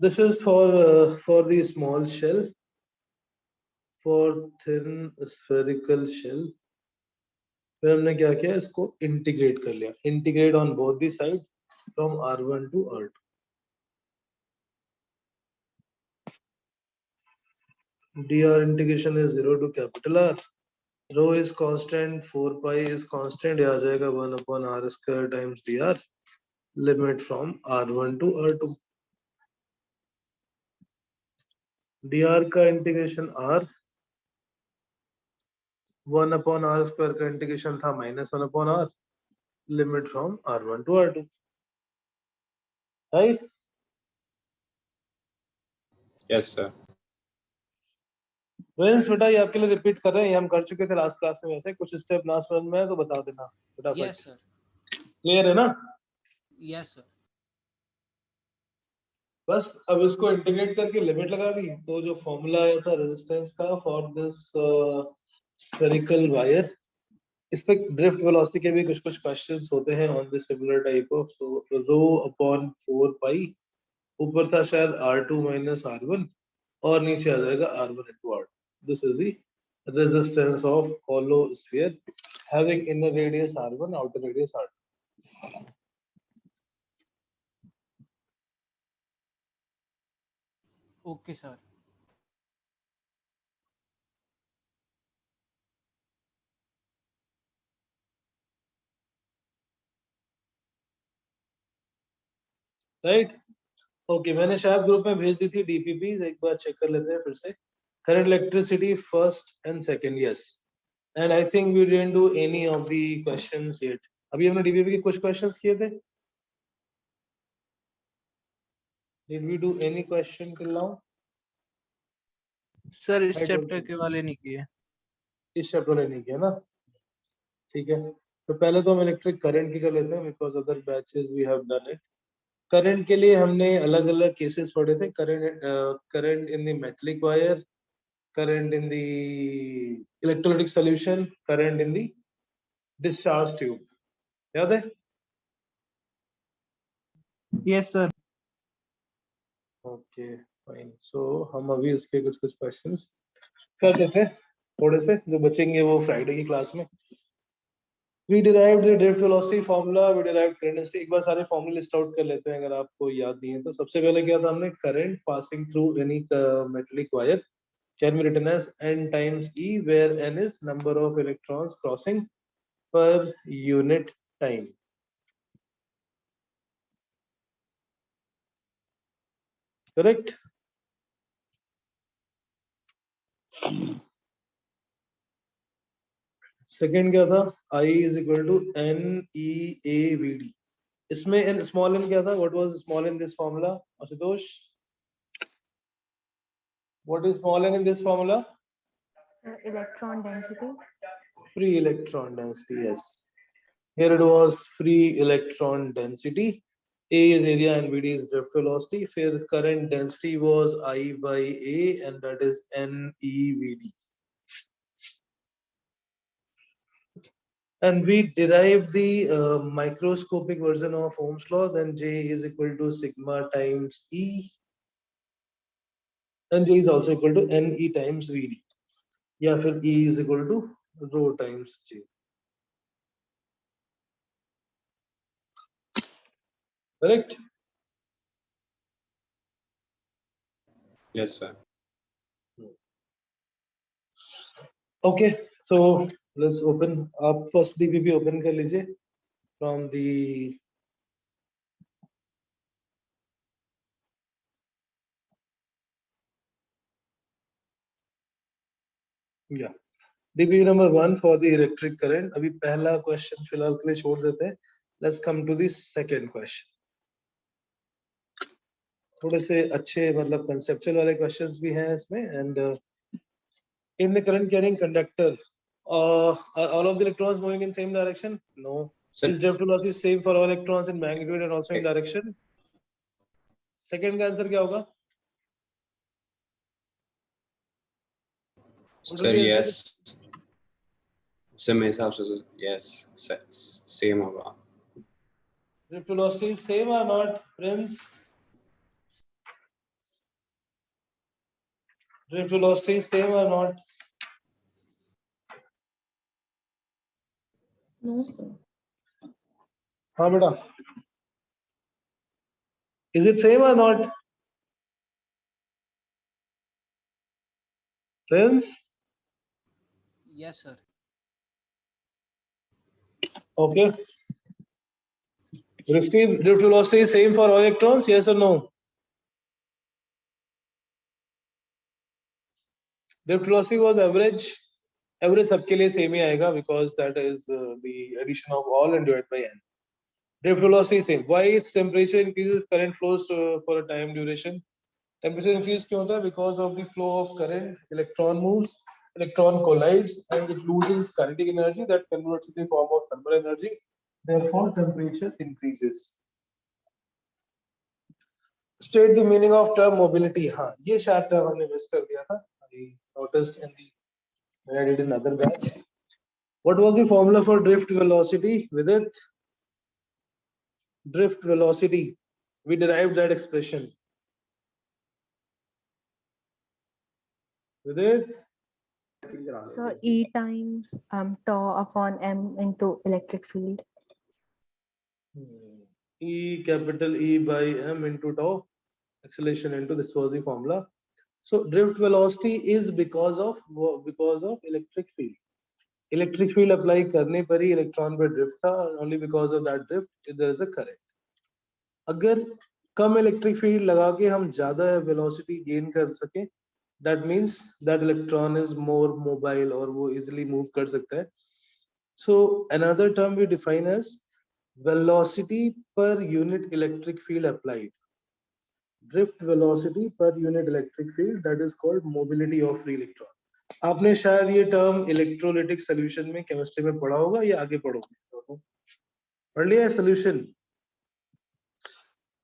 This is for the small shell. For thin spherical shell, फिर हमने क्या किया, इसको इंटीग्रेट कर लिया, integrate on both the side from R1 to R2. dr integration is 0 to capital R. Rho is constant, 4 pi is constant, ये आ जाएगा 1 upon R square times dr. Limit from R1 to R2. dr का integration R, 1 upon R square का integration था -1 upon R. Limit from R1 to R2. Right? Yes, sir. Friends बेटा ये आपके लिए रिपीट कर रहे हैं, ये हम कर चुके थे लास्ट क्लास में, वैसे कुछ स्टेप ना समझ में आए तो बता देना फटाफट. Yes, sir. क्लियर है ना? Yes, sir. बस अब इसको इंटीग्रेट करके लिमिट लगा दी, तो जो फॉर्मूला आया था रेजिस्टेंस का फॉर दिस स्फेरिकल वायर, इस पे ड्रिफ्ट वेलोसिटी के भी कुछ क्वेश्चंस होते हैं on this similar type of. So rho upon 4 पाई, ऊपर था शायद R2 minus R1 और नीचे आ जाएगा R1 into R2. This is the resistance of hollow sphere having inner radius R1, outer radius R2. Okay, sir. Right? Okay, मैंने शायद group में भेज दी थी डीपीपी, एक बार चेक कर लेते हैं फिर से. Current electricity first and second, yes. And I think we didn't do any of the questions yet. अभी हमने डीपीपी के कुछ क्वेश्चंस किए थे. Did we do any question till now? Sir इस चैप्टर के वाले नहीं किए. इस चैप्टर ने नहीं किया ना, ठीक है. तो पहले तो हम इलेक्ट्रिक करंट की कर लेते हैं because other batches we have done it. Current के लिए हमने अलग अलग केसेस पढ़े थे. Current in the metallic wire, current in the electrolytic solution, current in the discharge tube. याद है? Yes sir. Okay fine. So हम अभी उसके कुछ क्वेश्चंस कर लेते हैं, थोड़े से जो बचेंगे वो फ्राइडे की क्लास में. We derived the drift velocity formula, we derived current density. एक बार सारे फॉर्मूले लिस्ट आउट कर लेते हैं अगर आपको याद नहीं है तो. सबसे पहले क्या था, हमने current passing through any metallic wire can be written as n times E, where n is number of electrons crossing per unit time. Correct? Second क्या था, I is equal to NEAVD. इसमें n small n क्या था, what was small in this formula? Ashutosh, what is small n in this formula? Electron density. Free electron density, yes. Here it was free electron density. A is area and VD is drift velocity. फिर current density was I by A and that is NEVD. And we derived the microscopic version of Ohm's law. Then J is equal to sigma times E, and J is also equal to NE times VD. या फिर E is equal to rho times J. Correct? Yes, sir. Okay, so let's open. आप first DPP open कर लीजिए from the yeah. DPP number 1 for the electric current. अभी पहला question फिलहाल के लिए छोड़ देते हैं. Let's come to the second question. थोड़े से अच्छे मतलब conceptual वाले questions भी हैं इसमें. And in the current carrying conductor, are all of the electrons moving in same direction? No. Sir. Is drift velocity same for all electrons in magnitude and also in direction? Second का answer क्या होगा? Sir, yes. Sir, मेरे हिसाब से yes, same होगा. Drift velocity is same or not, Prince? Drift velocity is same or not? No, sir. हाँ बेटा. Is it same or not? Friends? Yes, sir. Okay. Steve, drift velocity is same for all electrons, yes or no? Drift velocity was average. Average सबके लिए same ही आएगा because that is the addition of all and divided by n. Drift velocity is same. Why its temperature increases, current flows for a time duration. Temperature increase क्यों होता है? Because of the flow of current, electron moves, electron collides, and it loses kinetic energy that converts to the form of thermal energy. Therefore, temperature increases. State the meaning of term mobility. हाँ, ये शायद term हमने miss कर दिया था. I noticed in the when I did another batch. What was the formula for drift velocity? With it, drift velocity. We derived that expression. With it, So E times tau upon m into electric field. E capital E by m into tau, acceleration into this was the formula. So drift velocity is because of electric field. Electric field apply करने पर ही electron पे drift था. Only because of that drift there is a current. अगर कम electric field लगा के हम ज़्यादा velocity gain कर सके, that means that electron is more mobile और वो easily move कर सकता है. So another term we define as velocity per unit electric field applied. Drift velocity per unit electric field, that is called mobility of free electron. आपने शायद ये term electrolytic solution में chemistry में पढ़ा होगा या आगे पढ़ोगे? पढ़ लिया है solution?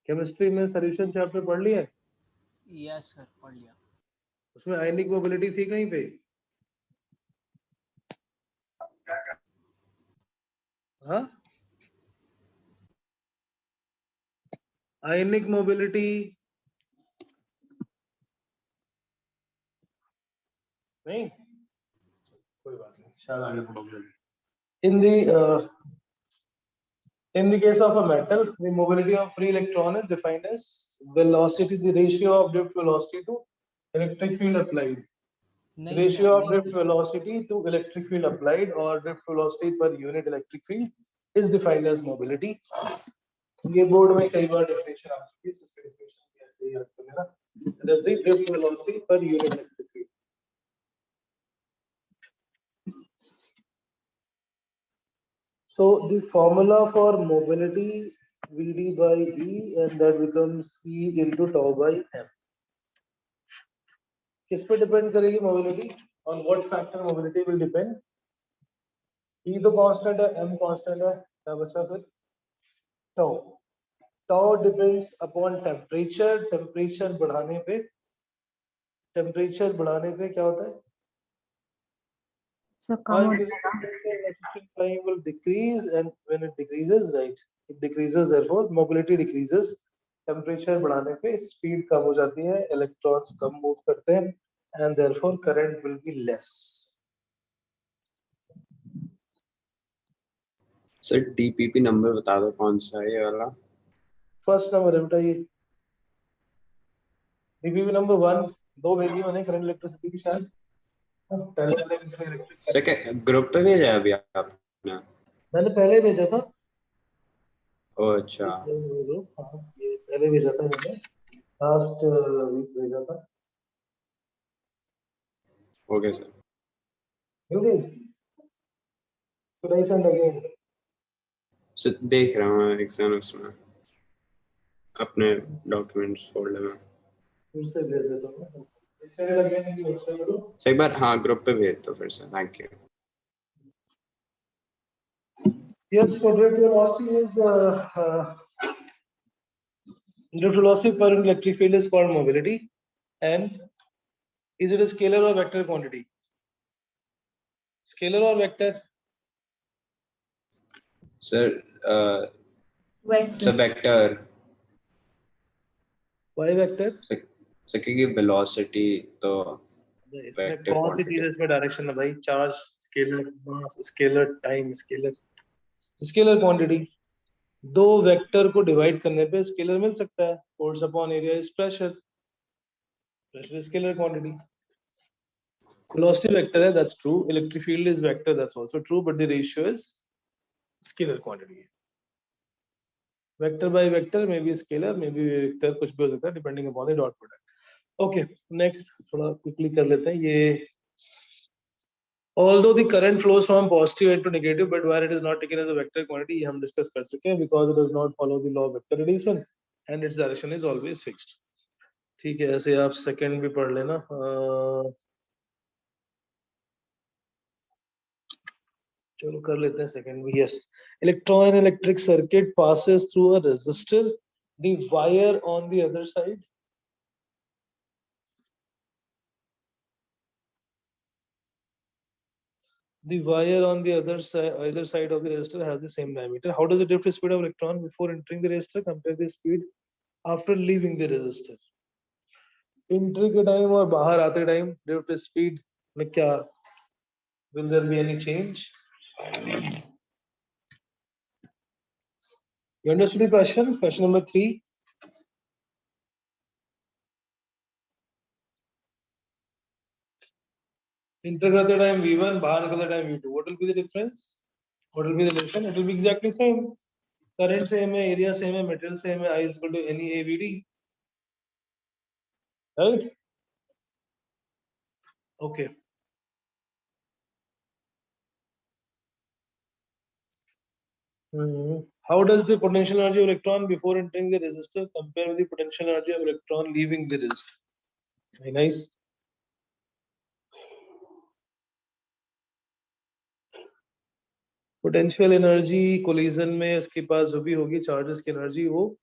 Chemistry में solution chapter पढ़ लिया है? Yes, sir. पढ़ लिया. उसमें ionic mobility थी कहीं पे? हाँ? Ionic mobility नहीं? कोई बात नहीं, शायद आगे पढ़ोगे. In the case of a metal, the mobility of free electron is defined as velocity, the ratio of drift velocity to electric field applied. नहीं Ratio sir, of drift velocity to electric field applied or drift velocity per unit electric field is defined as mobility. ये board में कई बार definition आ चुकी है, इसकी definition कैसे याद करना? That is the drift velocity per unit electric field. So the formula for mobility Vd by E, and that becomes E into tau by m. किस पे depend करेगी mobility? On what factor mobility will depend? E तो constant है, m constant है, क्या बचा फिर? Tau. Tau depends upon temperature. Temperature बढ़ाने पे क्या होता है? So कम हो Increasing जाएगा. temperature, resistance time will decrease, and when it decreases, right, it decreases. Therefore, mobility decreases. Temperature बढ़ाने पे speed कम हो जाती है, electrons कम move करते हैं, and therefore current will be less. Sir DPP number बता दो कौन सा है ये वाला? First number है बेटा ये. DPP number 1, 2 भेजी मैंने current electricity की शायद. पहले वाले किसने electric? सर क्या ग्रुप पे भेजा है अभी आपने? मैंने पहले भेजा था. ओह अच्छा. हाँ, ये पहले भेजा था मैंने. Last week भेजा था. Okay sir. Okay. Should I send again? Sir देख रहा हूँ एग्जाम उसमें अपने डॉक्यूमेंट्स फोल्डर में. फिर से भेज देता हूँ. इससे लगे नहीं कि व्हाट्सएप करो. सर एक बार हाँ ग्रुप पे भेज दो फिर से. Thank you. Yes, so drift velocity is drift velocity per electric field is called mobility. And is it a scalar or vector quantity? Scalar or vector? Sir Vector. Vector. Why vector? Sir क्योंकि velocity तो इसमें Vector कौन सी quantity. चीज है इसमें direction है भाई? Charge, scalar मास, scalar time, scalar quantity. दो वेक्टर को डिवाइड करने पे स्केलर मिल सकता है। Force upon area is pressure, pressure scalar quantity. Velocity vector है, that's true. Electric field is vector, that's also true, but the ratio is scalar quantity. Vector by vector, maybe scalar, maybe vector, कुछ भी हो सकता है depending upon the dot product. Okay, next थोड़ा quickly कर लेते हैं ये. Although the current flows from positive end to negative, but where it is not taken as a vector quantity, ये हम discuss कर चुके हैं, because it does not follow the law of vector addition and its direction is always fixed. ठीक है, ऐसे आप second भी पढ़ लेना. चलो कर लेते हैं सेकंड भी. Yes, electron electric circuit passes through a resistor, the wire on the other side, either side of the resistor has the same diameter. How does the drift speed of electron before entering the resistor compare the speed after leaving the resistor? Entry के time और बाहर आते time drift speed में क्या, will there be any change? You understood the question? Question number 3. Enter करते time v1, बाहर निकलते time v2. What will be the difference? What will be the relation? It will be exactly same. Current same है, area same है, material same है. I is equal to NeAVD. Right? Okay. How does the potential energy of electron before entering the resistor compare with the potential energy of electron leaving the resistor? Very nice. Potential energy collision में इसके पास जो भी होगी charges की energy वो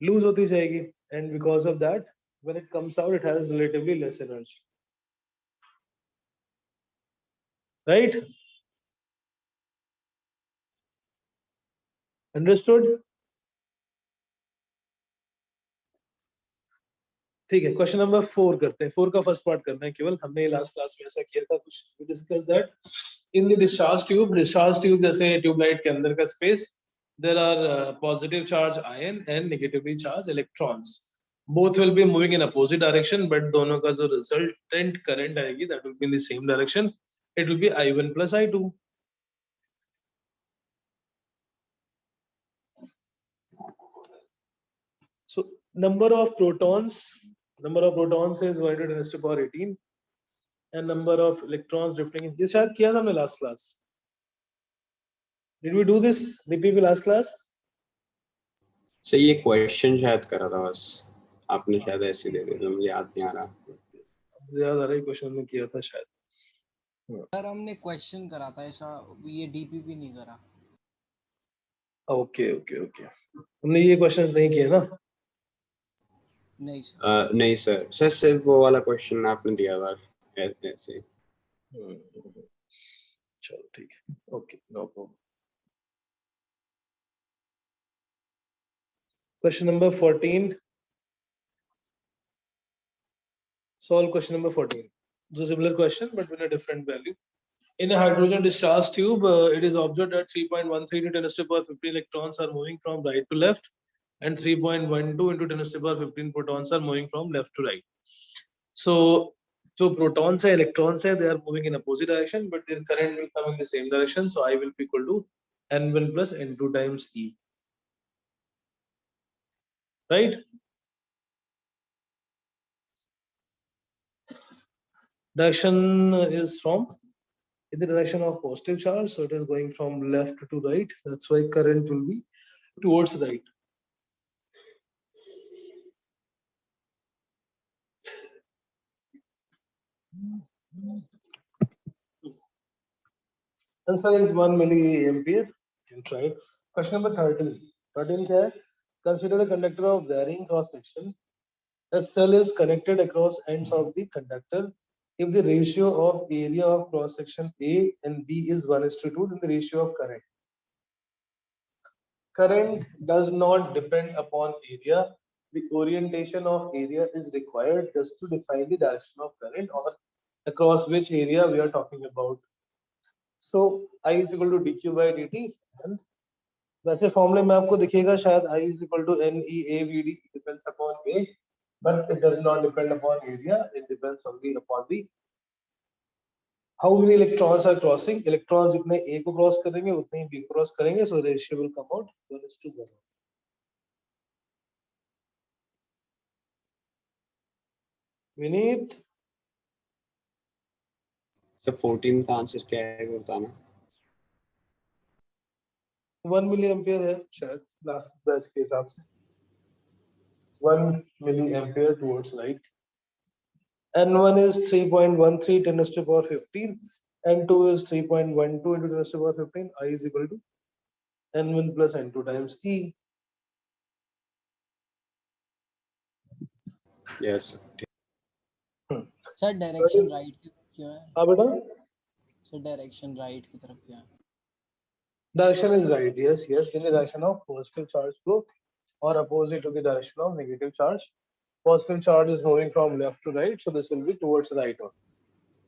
lose होती जाएगी, and because of that when it comes out it has relatively less energy. Right? Understood? ठीक है, क्वेश्चन नंबर 4 करते हैं. 4 का फर्स्ट पार्ट करना है केवल. हमने लास्ट क्लास में ऐसा किया था कुछ. We discuss that in the discharge tube जैसे ट्यूबलाइट के अंदर का space, there are positive charge ion and negatively charge electrons. Both will be moving in opposite direction, but दोनों का जो रिजल्टेंट करंट आएगी that will be in the same direction. It will be I1 plus I2. So number of protons is 1 to 10 raised to power 18 and number of electrons drifting in. ये शायद किया था हमने last class. Did we do this? Did we last class? So ये question शायद करा था बस, आपने शायद ऐसे दे दिया, मुझे याद नहीं आ रहा. याद आ रहा है क्वेश्चन में किया था शायद. सर हमने क्वेश्चन करा था ऐसा, ये डीपीपी नहीं करा. ओके. हमने ये क्वेश्चंस नहीं किए ना. नहीं सर. नहीं सर सिर्फ वो वाला क्वेश्चन आपने दिया था ऐसे. चलो ठीक है. Okay, no problem. Question number 14. Solve question number 14. It's a similar question but with a different value. In a hydrogen discharge tube, it is observed that 3.13 into 10 to the power 15 electrons are moving from right to left, and 3.12 into 10 to the power 15 protons are moving from left to right. So, जो protons है, electrons है, they are moving in opposite direction, but their current will come in the same direction. So I will be equal to N1 plus N2 times E. Right? Direction is from in the direction of positive charge, so it is going from left to right. That's why current will be towards right. Answer is 1 milliampere. You can try it. Question number 13. 13 क्या है? Consider a conductor of varying cross section. The cell is connected across ends of the conductor. If the ratio of area of cross section A and B is 1:2, then the ratio of current. Current does not depend upon area. The orientation of area is required just to define the direction of current or across which area we are talking about. So I is equal to dq by dt, and वैसे फॉर्मूले में आपको दिखेगा शायद I is equal to NEAVD depends upon A, but it does not depend upon area, it depends only upon the how many electrons are crossing. Electrons जितने A को cross करेंगे उतने ही B को क्रॉस करेंगे, so ratio will come out 1:1. Vineet, sir 14 का answer क्या है वो बताना। 1 मिली एम्पियर है शायद लास्ट बैच के हिसाब से, 1 milliampere towards right. N1 is 3.13 10 to the power 15, N2 is 3.12 into 10 to the power 15. I is equal to N1 plus N2 times E. Yes sir direction right की तरफ क्यों है? हाँ बेटा, सर डायरेक्शन राइट की तरफ क्यों है? direction is right. Yes, yes, in the direction of positive charge flow or opposite to the direction of negative charge. Positive charge is moving from left to right, so this will be towards the right one.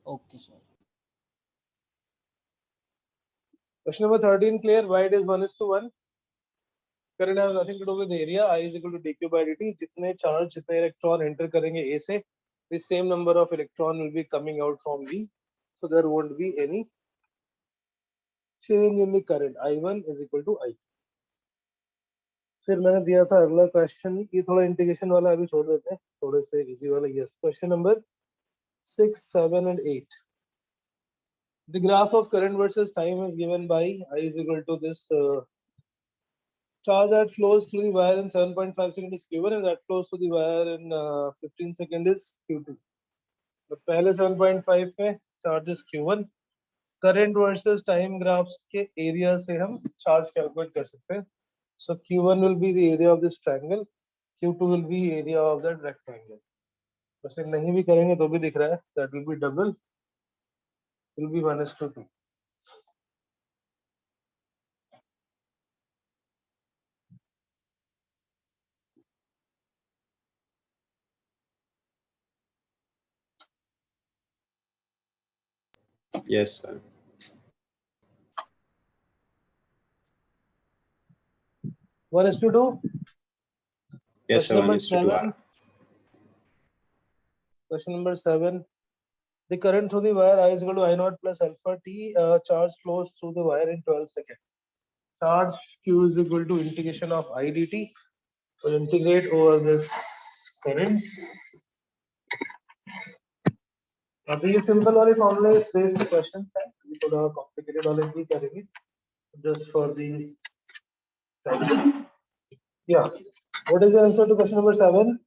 Okay sir. Question number 13 clear. Why it is 1:1? Current has nothing to do with area. I is equal to dq by dt. जितने charge, जितने electron enter करेंगे A से, the same number of electron will be coming out from B. So there won't be any change in the current. I1 is equal to I. फिर मैंने दिया था अगला question, ये थोड़ा इंटीग्रेशन वाला अभी छोड़ देते हैं, थोड़े से इजी वाला. Yes, question number 6, 7 and 8. The graph of current versus time is given by I is equal to this charge that flows through the wire in 7.5 seconds is Q1 and that flows through the wire in 15 seconds is Q2. तो पहले 7.5 में charge is Q1. Current versus time graphs के area से हम charge calculate कर सकते हैं. So Q1 will be the area of this triangle, Q2 will be area of that rectangle. वैसे नहीं भी करेंगे तो भी दिख रहा है, that will be double, will be 1:2. Yes sir 1:2. Yes Question sir number 1:2 7. Question number 7. The current through the wire I is equal to I naught plus alpha t. Charge flows through the wire in 12 seconds. Charge Q is equal to integration of I dt. So integrate over this current. अभी ये simple वाले फॉर्मूले based question है, ये थोड़ा complicated वाले भी करेंगे just for the practice. Yeah. What is the answer to question number 7?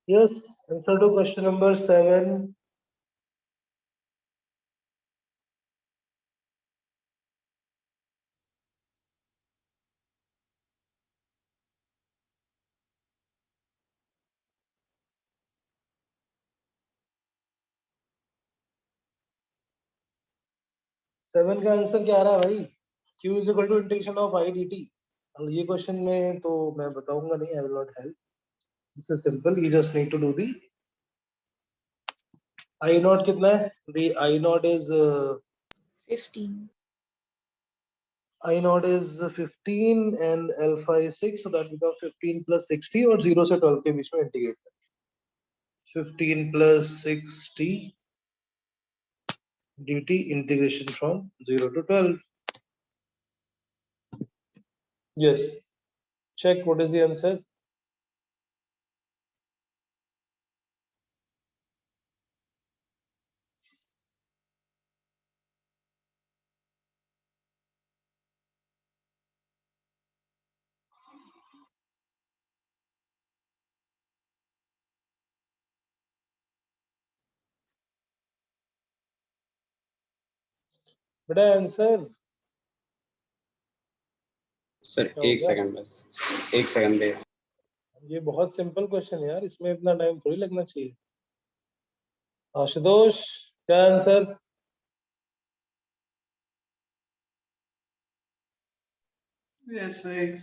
Yes, answer to question number 7. Seven का आंसर क्या आ रहा है भाई? Q is equal to integration of I dt. और ये क्वेश्चन में तो मैं बताऊंगा नहीं, I will not help. This is simple. You just need to do the I naught कितना है? The I naught is 15. I naught is 15 and alpha is 6, so that becomes 15 plus 60 और 0 से 12 के बीच में इंटीग्रेट कर. 15 plus 60 dt integration from 0 to 12. Yes. Check what is the answer. बेटा answer sir क्या हो एक गया? सेकंड बस, एक सेकंड दे। ये बहुत सिंपल क्वेश्चन है यार, इसमें इतना टाइम थोड़ी लगना चाहिए। आशुतोष, क्या answer? Yes, right.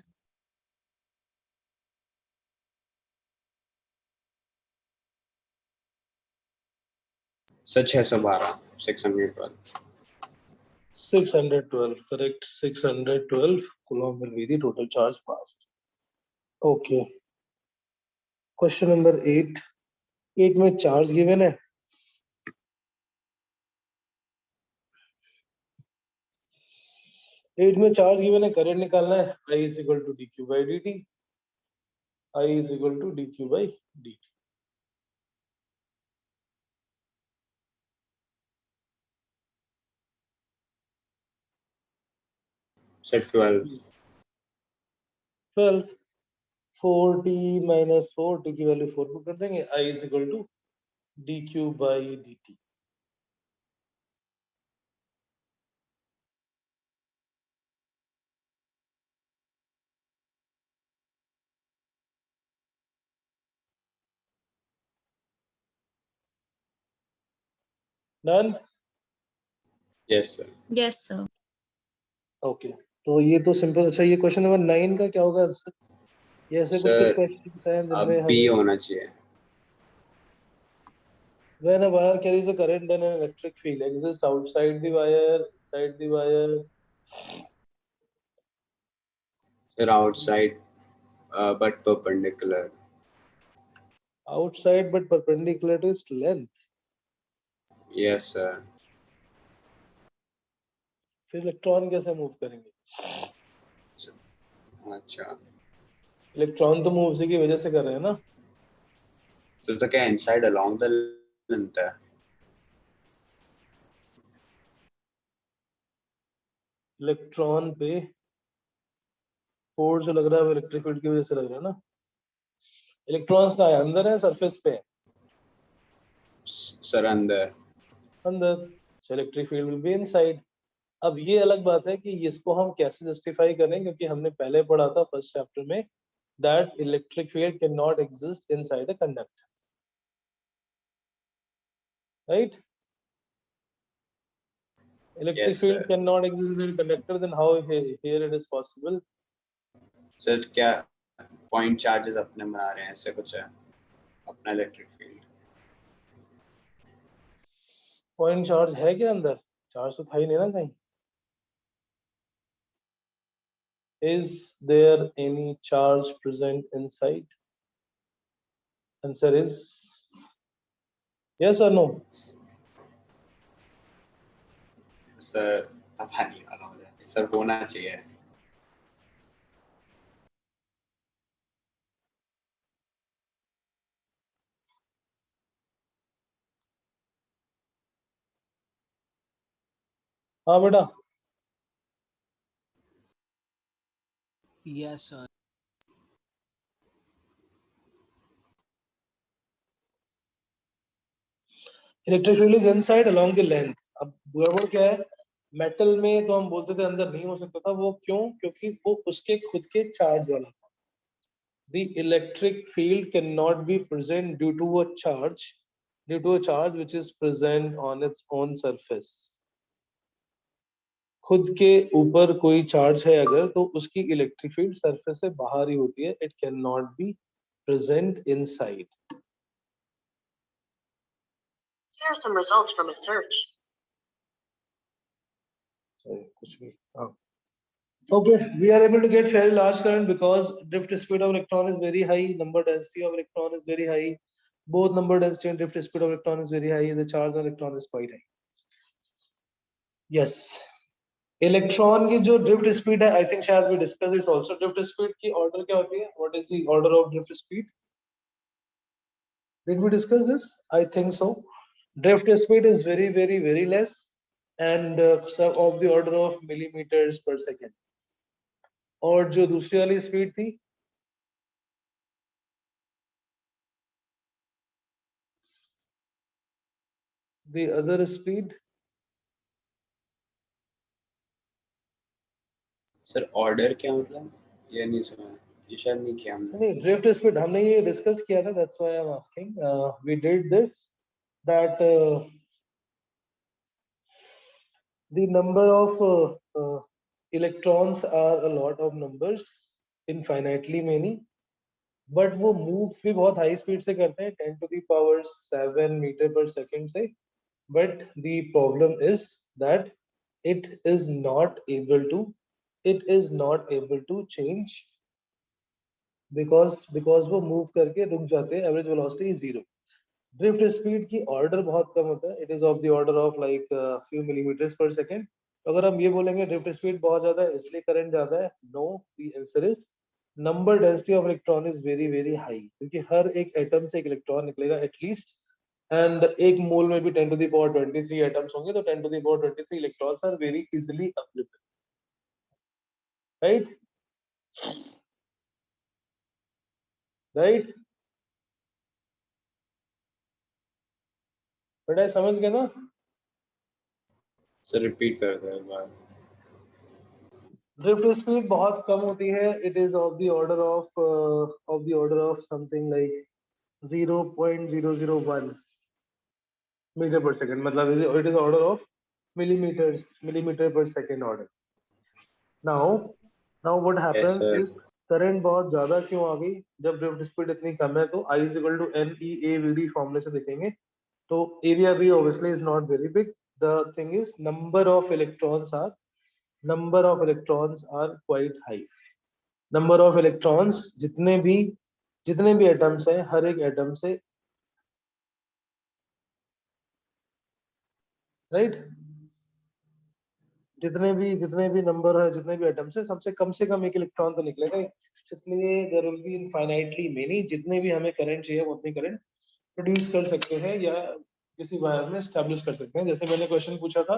Sir 612 612 612, correct. 612 coulomb will be the total charge passed. Okay. Question number 8. 8 में चार्ज गिवन है। 8 में चार्ज गिवन है, करंट निकालना है। I is equal to dq by dt. I is equal to dq by dt. Sir 12 12 4t minus 4, t की value 4 put कर देंगे। I is equal to dq by dt. Done? Yes sir. Yes, sir. Okay, तो ये तो simple. अच्छा, ये question number 9 का क्या होगा आंसर? ये ऐसे कुछ सर क्वेश्चंस हैं अब जिनमें बी हम होना चाहिए। when a wire carries a current then an electric field exists outside the wire, inside the wire. Sir outside but perpendicular. Outside but perpendicular to its length. Yes sir. फिर electron कैसे move करेंगे? अच्छा, electron तो move उसी की वजह से कर रहे हैं ना। तो क्या इनसाइड अलोंग द लेंथ है? इलेक्ट्रॉन पे फोर्स जो लग रहा है वो इलेक्ट्रिक फील्ड की वजह से लग रहा है ना। इलेक्ट्रॉन्स कहाँ है? अंदर है, सरफेस पे है? सर अंदर। अंदर। Electric field will be inside. अब ये अलग बात है कि इसको हम कैसे जस्टिफाई करें, क्योंकि हमने पहले पढ़ा था फर्स्ट चैप्टर में that electric field cannot exist inside a conductor, right? Electric yes field sir. cannot exist inside a conductor, then how here it is possible? Sir क्या पॉइंट चार्जेस अपने बना रहे हैं, ऐसे कुछ है अपना इलेक्ट्रिक फील्ड? पॉइंट चार्ज है क्या अंदर? चार्ज तो था ही नहीं ना कहीं। Is there any charge present inside? Answer is yes or no? Sir पता नहीं वाला हो जाए सर, होना चाहिए। हाँ बेटा। Yes, sir. Electric field is inside along the length. अब गड़बड़ क्या है, मेटल में तो हम बोलते थे अंदर नहीं हो सकता था, वो क्यों? क्योंकि वो उसके खुद के चार्ज वाला था। The electric field cannot be present due to a charge, which is present on its own surface. खुद के ऊपर कोई चार्ज है अगर, तो उसकी इलेक्ट्रिक फील्ड सरफेस से बाहर ही होती है। It can not be present inside. Here are some results from a search. कुछ भी हाँ। Okay, we are able to get very large current because drift speed of electron is very high, number density of electron is very high. Both number density and drift speed of electron is very high. The charge on electron is quite high. Yes. Electron की जो drift speed है, I think शायद we discuss this also. Drift speed की order क्या होती है? What is the order of drift speed? Did we discuss this? I think so. Drift speed is very very very less and of the order of millimetres per second. और जो दूसरी वाली speed थी, the other speed, sir order क्या मतलब? ये नहीं समझ। ये शायद नहीं किया हमने। नहीं, ड्रिफ्ट स्पीड हमने ये डिस्कस किया था, that's why I am asking. We did this that the number of electrons are a lot of numbers, infinitely many, but वो move भी बहुत high speed से करते हैं 10 to the power 7 meter per second से, but the problem is that it is not able to change because वो move करके रुक जाते हैं, average velocity is 0. Drift speed की ऑर्डर बहुत कम होता है, it is of the order of like few millimetres per second. अगर हम ये बोलेंगे ड्रिफ्ट स्पीड बहुत ज्यादा है इसलिए करंट ज्यादा है, no, the answer is number density of electron is very very high, क्योंकि हर एक एटम से एक इलेक्ट्रॉन निकलेगा एटलीस्ट, एंड एक मोल में भी 10 टू द पावर 23 एटम्स होंगे, तो 10 to the power 23 electrons are very easily available, right right. बेटा समझ गए ना? सर रिपीट कर दो एक बार। ड्रिफ्ट स्पीड बहुत कम होती है, it is of the order of something like 0.001 metre per second, मतलब it is order of millimetre per second order. Now what happens sir. Is current बहुत ज्यादा क्यों आ गई? जब ड्रिफ्ट स्पीड इतनी कम है तो I is equal to NEAVD फॉर्मूले से देखेंगे तो एरिया भी obviously is not very big. The thing is number of electrons are quite high. Number of electrons जितने भी एटम्स हैं, हर एक एटम से, राइट, जितने भी नंबर है, जितने भी एटम्स है, सबसे कम से कम एक इलेक्ट्रॉन तो निकलेगा, इसलिए there will be infinitely many, जितने भी हमें करंट चाहिए वो उतनी करंट प्रोड्यूस कर सकते हैं या किसी वायर में एस्टैब्लिश कर सकते हैं। जैसे मैंने क्वेश्चन पूछा था,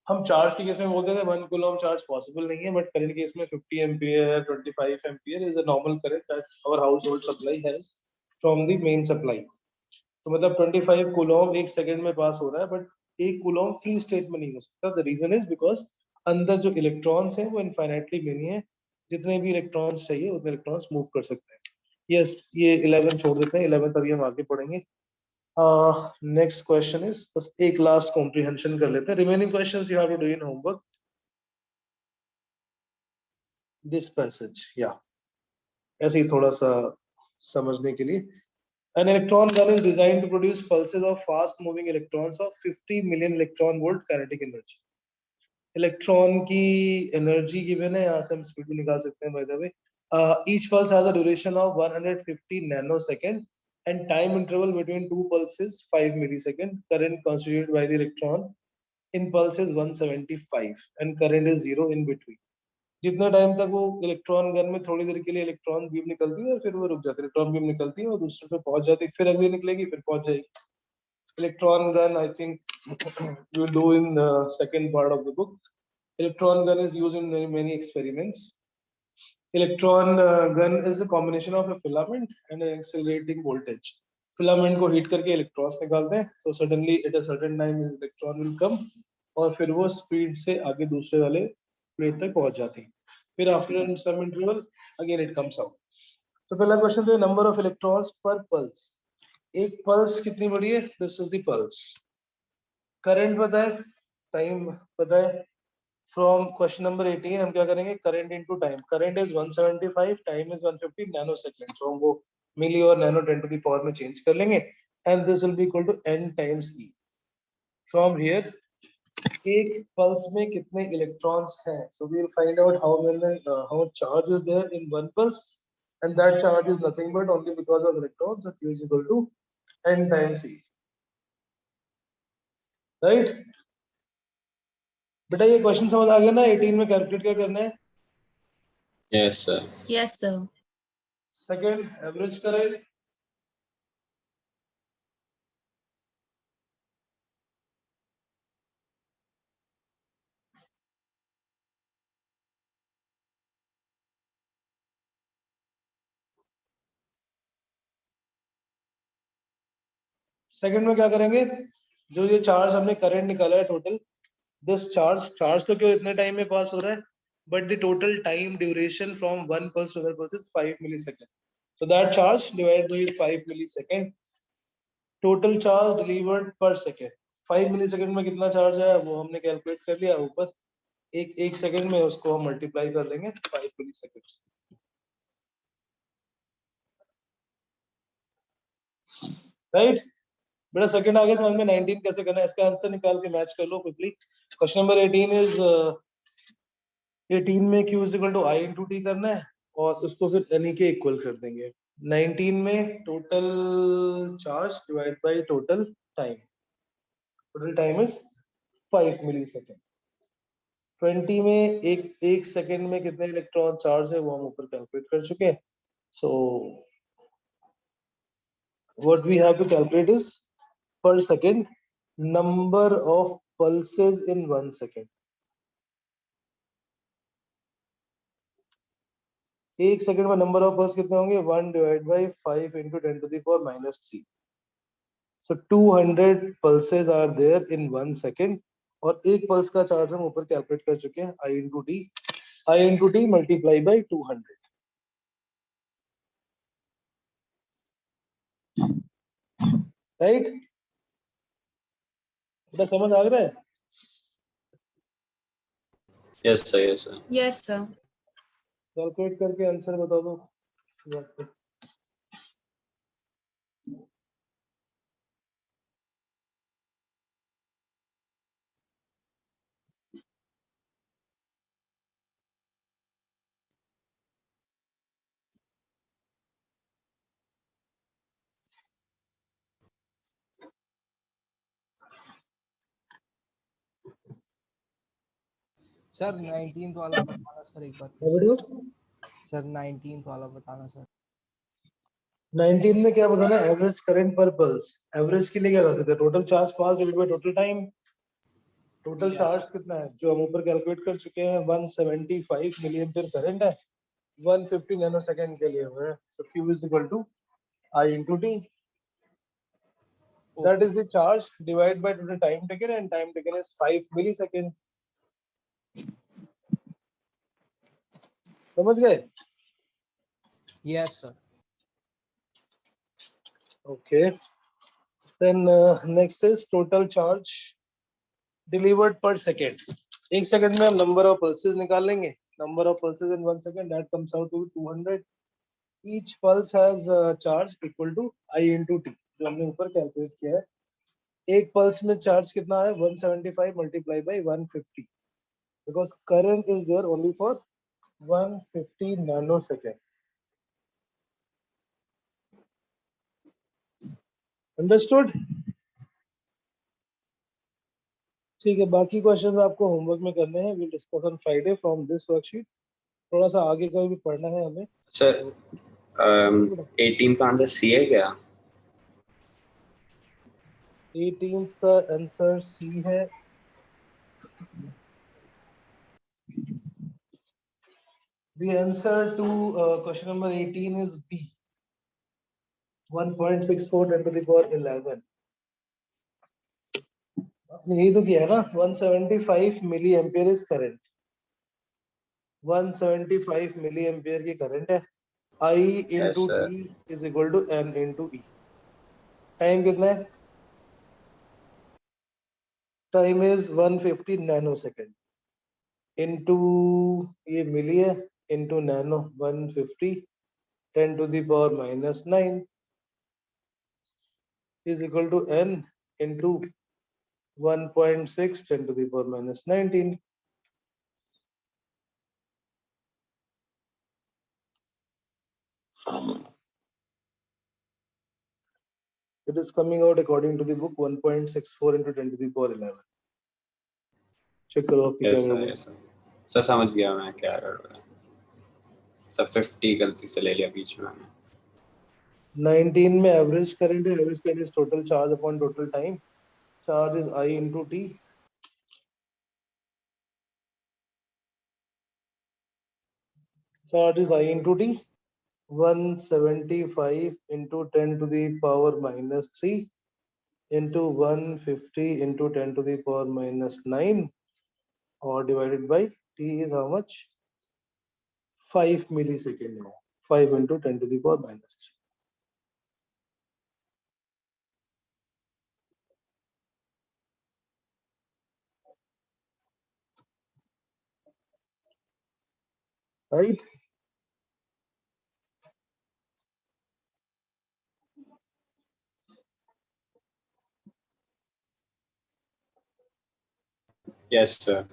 हम चार्ज के केस में बोलते थे 1 कूलम चार्ज पॉसिबल नहीं है, बट करंट केस में 50 ampere 25 ampere is a normal current that our household supply has from the main supply. तो मतलब 25 कूलम एक सेकंड में पास हो रहा है, बट एक कूलम फ्री स्टेट में नहीं हो सकता। द रीजन इज बिकॉज अंदर जो इलेक्ट्रॉन्स हैं वो इनफाइनाइटली मेनी है, जितने भी इलेक्ट्रॉन्स चाहिए उतने इलेक्ट्रॉन्स मूव कर सकते हैं। यस, ये 11 छोड़ देते हैं, 11 तभी हम आगे पढ़ेंगे। नेक्स्ट क्वेश्चन इज, बस एक लास्ट कॉम्प्रिहेंशन कर लेते हैं, remaining questions you have to do in homework this passage, या ऐसे ही थोड़ा सा समझने के लिए। An electron gun is designed to produce pulses of fast moving electrons of 50 million electron volt kinetic energy. Electron की एनर्जी गिवन है, यहाँ से हम स्पीड भी निकाल सकते हैं by the way. Each pulse has a duration of 150 nanosecond and time interval between two pulses 5 millisecond. Current constituted by the electron in pulse is 175 and current is 0 in between. जितने time तक वो electron gun में थोड़ी देर के लिए electron beam निकलती है और फिर वो रुक जाती है, इलेक्ट्रॉन बीम निकलती है और दूसरे पे पहुंच जाती है, फिर अगली निकलेगी, फिर पहुंच जाएगी। Electron gun I think you will do in the second part of the book. Electron gun is used in many experiments. Electron gun is a combination of a filament and an accelerating voltage. Filament को heat करके electrons निकालते हैं, so suddenly at a certain time electron will come और फिर वो speed से आगे दूसरे वाले प्लेट तक पहुंच जाती है, फिर after some interval again it comes out. तो पहला क्वेश्चन तो number of electrons per pulse, एक पल्स कितनी बड़ी है, this is the pulse. Current पता है, टाइम पता है, फ्रॉम क्वेश्चन नंबर 18 हम क्या करेंगे, current into time. Current is 175, time is 150 nanosecond, so हम वो मिली और नैनो 10 टू द पावर में चेंज कर लेंगे, and this will be equal to n times e। From here एक पल्स में कितने इलेक्ट्रॉन्स हैं, so we will find out how much charge is there in one pulse, and that charge is nothing but only because of electrons, so q is equal to n times e, right? बेटा ये question समझ आ गया ना? 18 में calculate क्या करना है? Yes sir. Yes, sir. Second average करें, सेकंड में क्या करेंगे, जो ये चार्ज हमने करंट निकाला है टोटल, दिस चार्ज तो क्यों इतने टाइम में पास हो रहा है, but the total time duration from one pulse to other pulse is 5 millisecond. So that charge divided by 5 millisecond. Total charge delivered per second. 5 millisecond में कितना चार्ज है वो हमने कैलकुलेट कर लिया ऊपर. एक सेकंड में उसको हम मल्टीप्लाई कर लेंगे 5 मिलीसेकंड से. राइट बेटा सेकंड आगे समझ में 19 कैसे करना है इसका आंसर निकाल के मैच कर लो क्विकली. क्वेश्चन नंबर 18 इज 18 में q equal to i into T करना है और उसको फिर n के इक्वल कर देंगे. 19 में total charge divide by total time. Total time is 5 millisecond. 20 में एक सेकंड में कितने इलेक्ट्रॉन चार्ज है वो हम ऊपर कैलकुलेट कर चुके हैं. So what we have to calculate is per second number of pulses in 1 second. एक सेकंड में नंबर ऑफ पल्स कितने होंगे 1 divide by 5 into 10 to the power minus 3. So 200 pulses are there in 1 second. और एक pulse का charge हम ऊपर calculate कर चुके हैं I into t. I into t multiply by 200. Right बेटा समझ आ रहा है. Yes sir, yes sir. Yes, sir. Calculate करके आंसर बता दो. सर 19th वाला बताना सर एक बार. सर 19th वाला बताना सर. 19 में क्या बताना है एवरेज करंट पर पल्स. एवरेज के लिए क्या करते थे total charge pass divide by total time. Total Yes. Charge कितना है जो हम ऊपर कैलकुलेट कर चुके हैं 175 मिली एम्पीयर करंट है 150 नैनोसेकंड के लिए हुआ है. So q is equal to i into t. That is the charge divided by total time taken and time taken is 5 millisecond. समझ गए. Yes sir. Okay. Then next is total charge delivered per second. एक second में हम number of pulses निकाल लेंगे. Number of pulses in 1 second that comes out to 200. Each pulse has charge equal to I into t जो हमने ऊपर calculate किया है. एक पल्स में चार्ज कितना है 175 multiplied by 150 because current is there only for 150 nanosecond. Understood? ठीक है बाकी क्वेश्चंस आपको होमवर्क में करने हैं. Will discuss on Friday from this worksheet. थोड़ा सा आगे का भी पढ़ना है हमें. सर 18 का आंसर सी है क्या? 18th का आंसर सी है. The answer to question number 18 is B. 1.64 10 to the power 11. आपने यही तो किया है ना. 175 milliampere is current. 175 milliampere की करंट है. I into Yes, sir. T is equal to N into E. Time कितना है? टाइम इज 150 नैनोसेकंड into ये मिली है into nano 150 10 to the power minus 9 is equal to N into 1.6 10 to the power minus 19. It is coming out according to the book 1.64 into 10 to the power 11. Check करो आपकी yes क्या sir, होगा. Yes sir. Sir समझ गया मैं क्या कर रहा है. सर 50 गलती से ले लिया बीच में. 19 में एवरेज करंट है. Average current is total charge upon total time. Charge is I into T. Charge is I into T. 175 into 10 to the power minus 3 into 150 into 10 to the power minus 9 or divided by T is how much? 5 millisecond है, 5 into 10 to the power minus 3. Right? Yes, sir.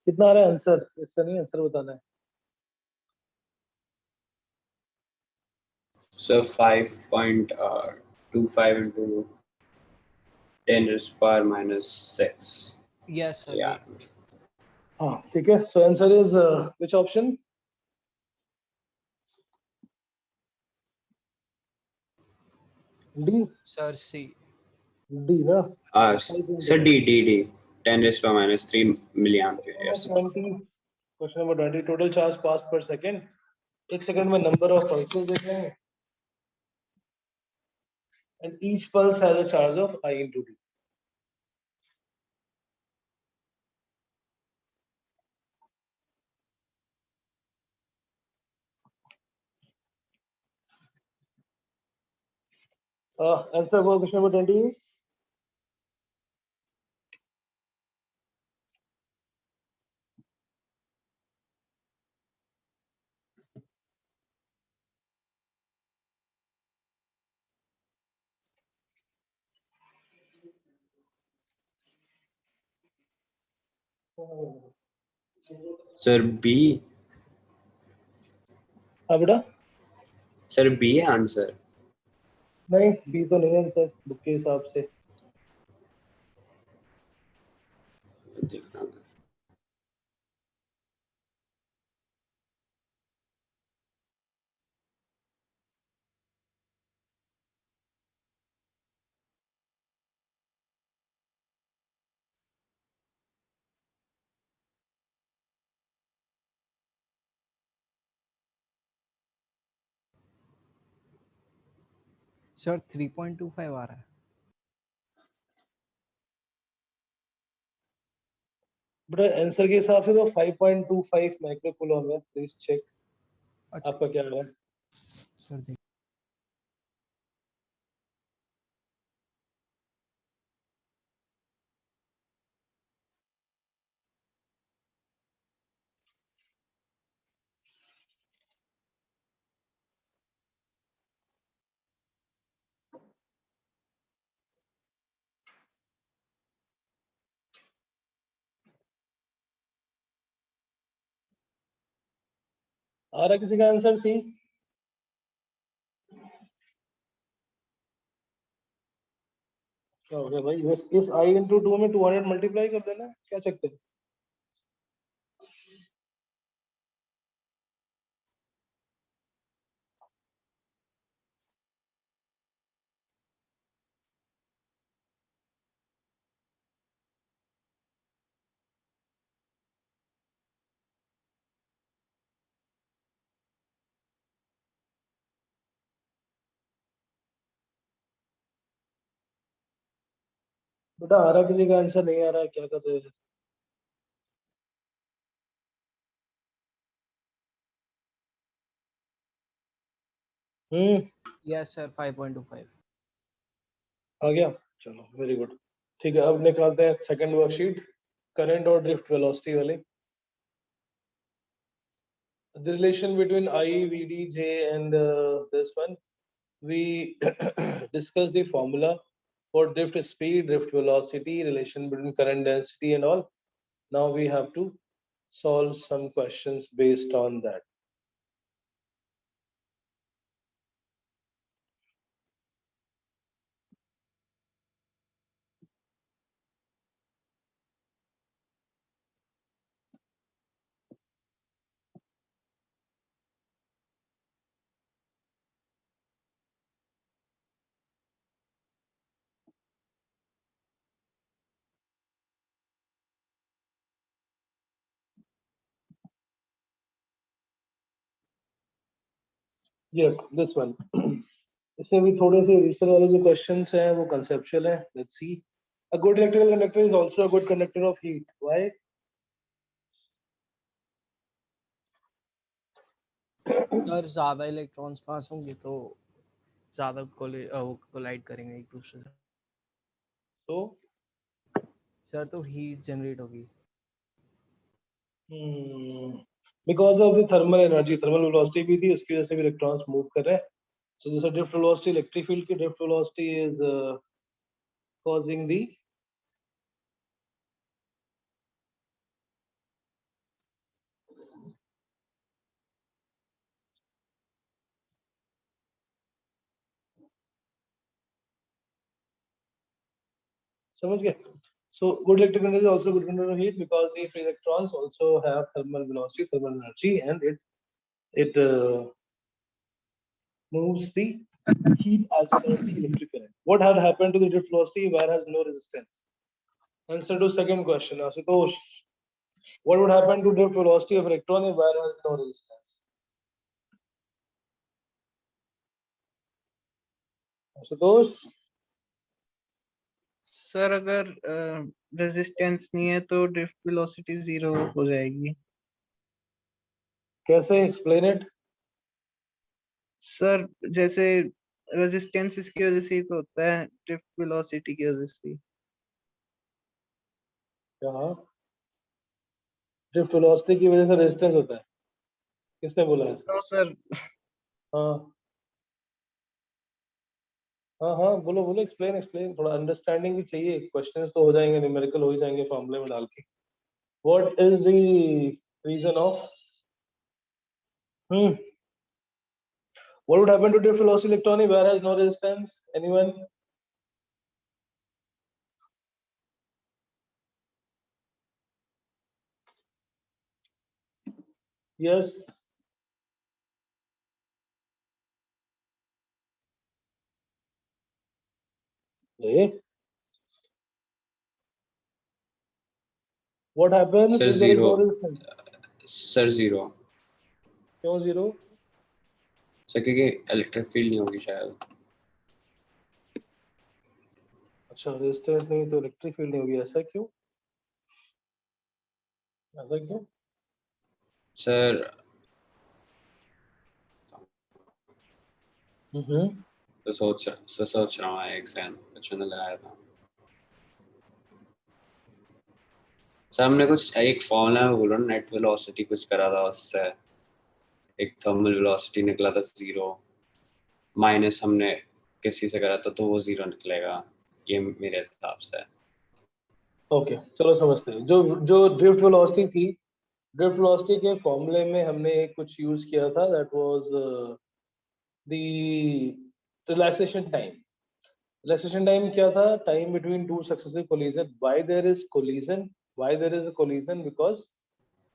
कितना आ रहा है answer? इससे नहीं answer बताना है. So 5.25 into 10 raised to power minus 6. Yes, sir. Yeah. हाँ, ठीक है. So answer is which option? D. Sir, C. D, ना? So D. 10 raised to power minus 3 milliampere. Yes. 20. Question number 20. Total charge passed per second. एक second में number of pulses देख लेंगे. And each pulse has a charge of I into D. Answer for question number 20 is Sir, B. बेटा Sir, B है answer. नहीं, B तो नहीं है आंसर बुक के हिसाब से. देख रहा हूँ. Sir, 3.25 आ रहा है. बेटा आंसर के हिसाब से तो 5.25 माइक्रो कूलम है. प्लीज चेक अच्छा आपका क्या आ रहा है. सर, देख. आ रहा है किसी का आंसर सी? क्या हो गया भाई? इस I into 2 में 200 मल्टीप्लाई कर देना है. क्या चेक करें? बेटा आ रहा किसी का आंसर नहीं आ रहा. क्या कर रहे हो? Yes, sir. 5.25. आ गया. चलो वेरी गुड. ठीक है, अब निकालते हैं सेकंड वर्कशीट. करंट और ड्रिफ्ट वेलोसिटी वाली. The relation between I, VD, J and this one, we discussed the formula for drift speed, drift velocity, relation between current density and all. Now we have to solve some questions based on that. Yes, this one. इसमें भी थोड़े से regional वाले जो questions हैं वो conceptual हैं. Let's see. A good electrical conductor is also a good conductor of heat. Why? अगर ज्यादा इलेक्ट्रॉन्स पास होंगे तो ज्यादा कोलाइड करेंगे एक दूसरे से, So, सर तो हीट जनरेट होगी. because of the thermal energy, thermal velocity भी थी, उसकी वजह से भी electrons move कर रहे हैं. So जैसे drift velocity, electric field की drift velocity is causing the समझ गए? So good electric conductor is also good conductor of heat because the free electrons also have thermal velocity, thermal energy, and it moves the heat as per the electric current. What had happened to the drift velocity? Wire has no resistance. Answer to second question, Ashutosh. What would happen to drift velocity of electron if wire has no resistance? Ashutosh, sir अगर resistance नहीं है तो drift velocity 0 हो जाएगी. कैसे? Explain it. Sir जैसे resistance इसकी वजह से ही तो होता है, ड्रिफ्ट वेलोसिटी की वजह से. यहाँ ड्रिफ्ट वेलोसिटी की वजह से रेजिस्टेंस होता है. किसने बोला है? तो सर हाँ हाँ हाँ, बोलो बोलो, एक्सप्लेन. थोड़ा अंडरस्टैंडिंग भी चाहिए. क्वेश्चंस तो हो जाएंगे, न्यूमेरिकल हो ही जाएंगे फॉर्मूले में डाल के. What is the reason of what would happen to drift velocity electron if wire has no resistance? Anyone? Yes. What happens Sir, if there is no zero. resistance? Sir zero. क्यों zero? Sir क्योंकि electric field नहीं होगी शायद. अच्छा, resistance नहीं तो electric field नहीं होगी, ऐसा क्यों? ऐसा क्यों? सर तो सोच रहा हूँ एक सेकंड कुछ मैंने लगाया था. सर हमने कुछ एक फॉर्मूला में बोला नेट वेलोसिटी कुछ करा था, उससे एक थर्मल वेलोसिटी निकला था 0 माइनस हमने किसी से करा था तो वो 0 निकलेगा, ये मेरे हिसाब से. ओके, चलो समझते हैं. जो जो ड्रिफ्ट वेलोसिटी थी, ड्रिफ्ट वेलोसिटी के फॉर्मूले में हमने कुछ यूज किया था, that was the relaxation time. Relaxation time क्या था? Time between two successive collision. Why there is collision? Why there is a collision? Because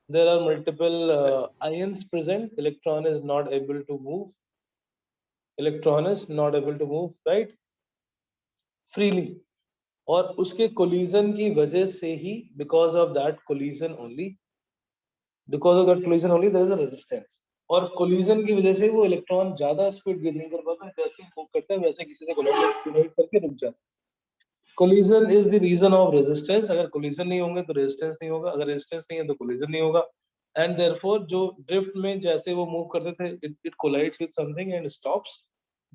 there are multiple ions present. Electron is not able to move. Electron is not able to move, right? Freely. और उसके collision की वजह से ही, because of that collision only, there is a resistance. और collision की वजह से वो इलेक्ट्रॉन ज्यादा स्पीड गेन नहीं कर पाता. जैसे मूव करता है वैसे किसी से कोलाइड करके रुक जाता है. Collision is the reason of resistance. अगर कोलिजन नहीं होंगे तो रेजिस्टेंस नहीं होगा, अगर रेजिस्टेंस नहीं है तो कोलिजन नहीं होगा. एंड देयरफॉर जो ड्रिफ्ट में जैसे वो मूव करते थे, it collides with something and stops.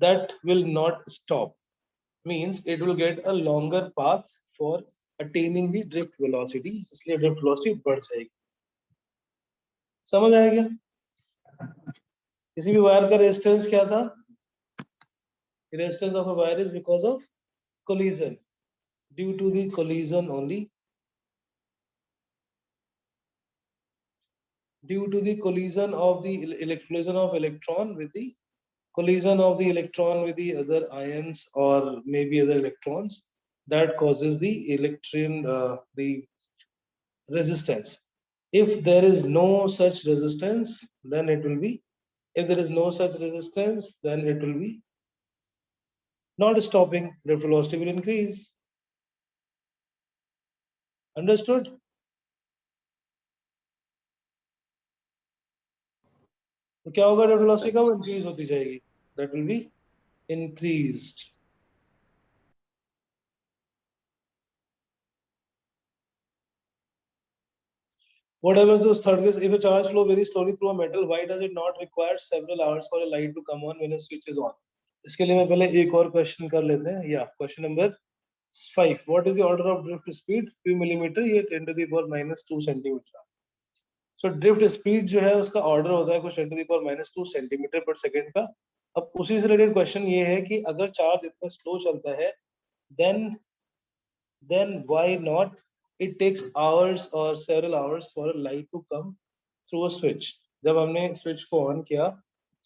That will not stop, means it will get a longer path for attaining the drift velocity. इसलिए ड्रिफ्ट वेलोसिटी बढ़ जाएगी. समझ आया क्या? किसी भी वायर का रेजिस्टेंस क्या था? Resistance of a wire is because of collision. Due to the collision only, due to the collision of the collision of electron with the collision of the electron with the other ions or maybe other electrons, that causes the the resistance. If there is no such resistance, then it will be, if there is no such resistance, then it will be not stopping. The velocity will increase. Understood? तो क्या होगा, drift velocity का वो increase होती जाएगी, that will be increased. What happens to third case if a charge flow very slowly through a metal? Why does it not require several hours for a light to come on when a switch is on? इसके लिए मैं पहले एक और question कर लेते हैं. या question number 5. What is the order of drift speed? few millimeter, ये 10 to the power minus 2 centimeter. So drift speed जो है उसका ऑर्डर होता है कुछ 10 to the power minus 2 centimetre पर सेकंड का. अब उसी से रिलेटेड क्वेश्चन ये है कि अगर चार्ज इतना स्लो चलता है, then why not it takes hours or several hours for a light to come through a switch. जब हमने switch को on किया,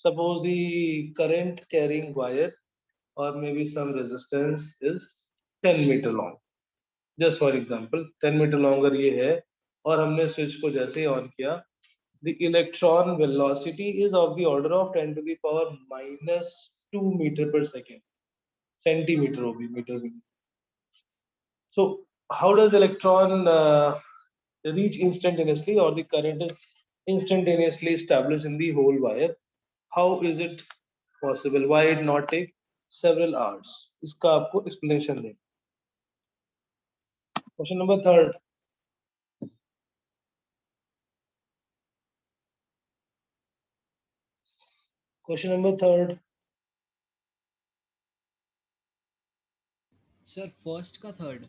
suppose the current carrying wire or maybe some resistance is 10 meter long, just for example 10 meter longer ये है, और हमने switch को जैसे ही on किया, the electron velocity is of the order of 10 to the power minus 2 meter per second. centimeter होगी, meter भी. So how does electron reach instantaneously, or the current is instantaneously established in the whole wire? How is it possible? Why it not take several hours? इसका आपको explanation दें. Question number 3. Question number 3. Sir first का third.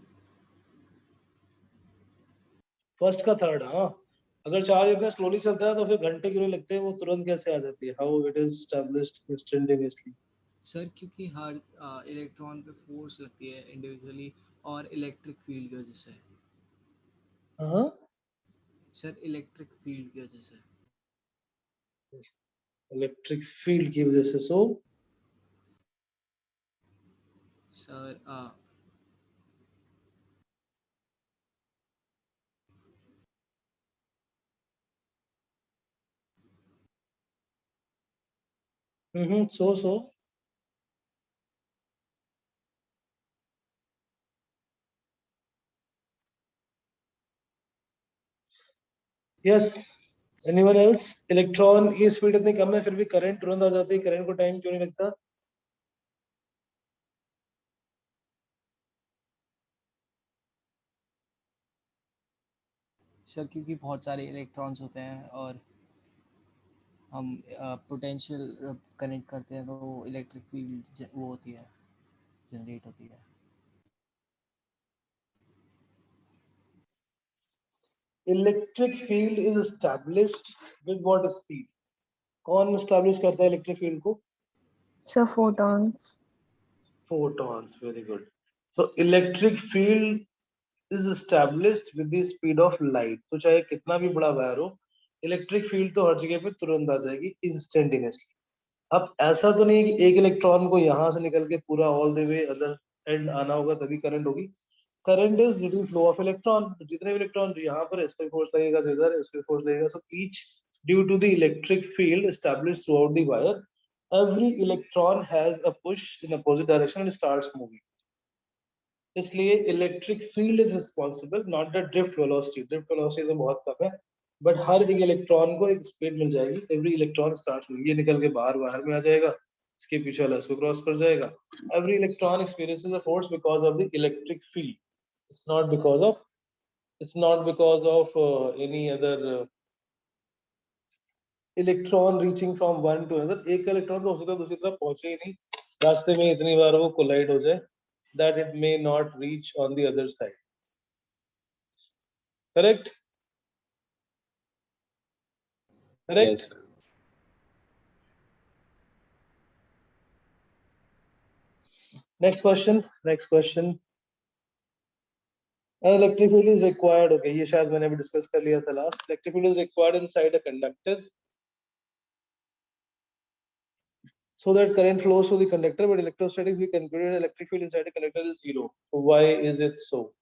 First का third. हाँ, अगर charge इतना slowly चलता है तो फिर घंटे क्यों नहीं लगते हैं, वो तुरंत कैसे आ जाती है? How it is established instantaneously? Sir क्योंकि हर इलेक्ट्रॉन पे फोर्स लगती है इंडिविजुअली और इलेक्ट्रिक फील्ड की वजह से. हाँ, सर इलेक्ट्रिक फील्ड की वजह से. इलेक्ट्रिक फील्ड की वजह से. So sir so yes. Anyone else? Electron की स्पीड इतनी कम है फिर भी करंट तुरंत आ जाती है, करंट को टाइम क्यों नहीं लगता? सर क्योंकि बहुत सारे इलेक्ट्रॉन्स होते हैं और हम पोटेंशियल कनेक्ट करते हैं तो इलेक्ट्रिक फील्ड वो होती है, जनरेट होती है. Electric field is established with what speed? कौन एस्टैब्लिश करता है इलेक्ट्रिक फील्ड को? So photons. Photons. Very good. So electric field is established with the speed of light. तो चाहे कितना भी बड़ा वायर हो, इलेक्ट्रिक फील्ड तो हर जगह पे तुरंत आ जाएगी इंस्टेंटेनियसली. अब ऐसा तो नहीं कि एक इलेक्ट्रॉन को यहाँ से निकल के पूरा all the way other end आना होगा तभी करंट होगी. Current is due to flow of electron. जितने भी इलेक्ट्रॉन यहाँ पर इस पे फोर्स लगेगा, इधर इस पे फोर्स लगेगा. So each due to the electric field established throughout the wire, every electron has a push in opposite direction and starts moving. इसलिए electric field is responsible, not the drift velocity. Drift velocity तो बहुत कम है, but हर एक electron को एक speed मिल जाएगी. Every electron start में, ये निकल के बाहर बाहर में आ जाएगा, इसके पीछे वाला इसको क्रॉस कर जाएगा. Every electron experiences a force because of the electric field. It's not because of any other electron reaching from one two another. एक इलेक्ट्रॉन तो हो सकता है दूसरी तरफ पहुंचे ही नहीं, रास्ते में इतनी बार वो कोलाइड हो जाए that it may not reach on the other side. Correct? Correct? Yes, sir. Next question. Electric field is required. Okay, ये शायद मैंने भी डिस्कस कर लिया था last. Electric field is required inside a conductor so that current flows through the conductor, but electrostatics we concluded electric field inside a conductor is zero. So why is it so?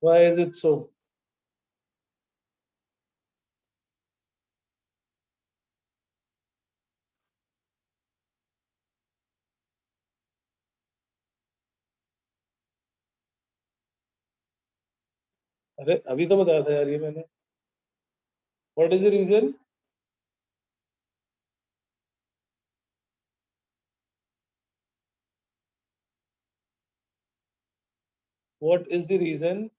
Why is it so? अरे अभी तो बताया था यार ये मैंने. What is the reason? What is the reason?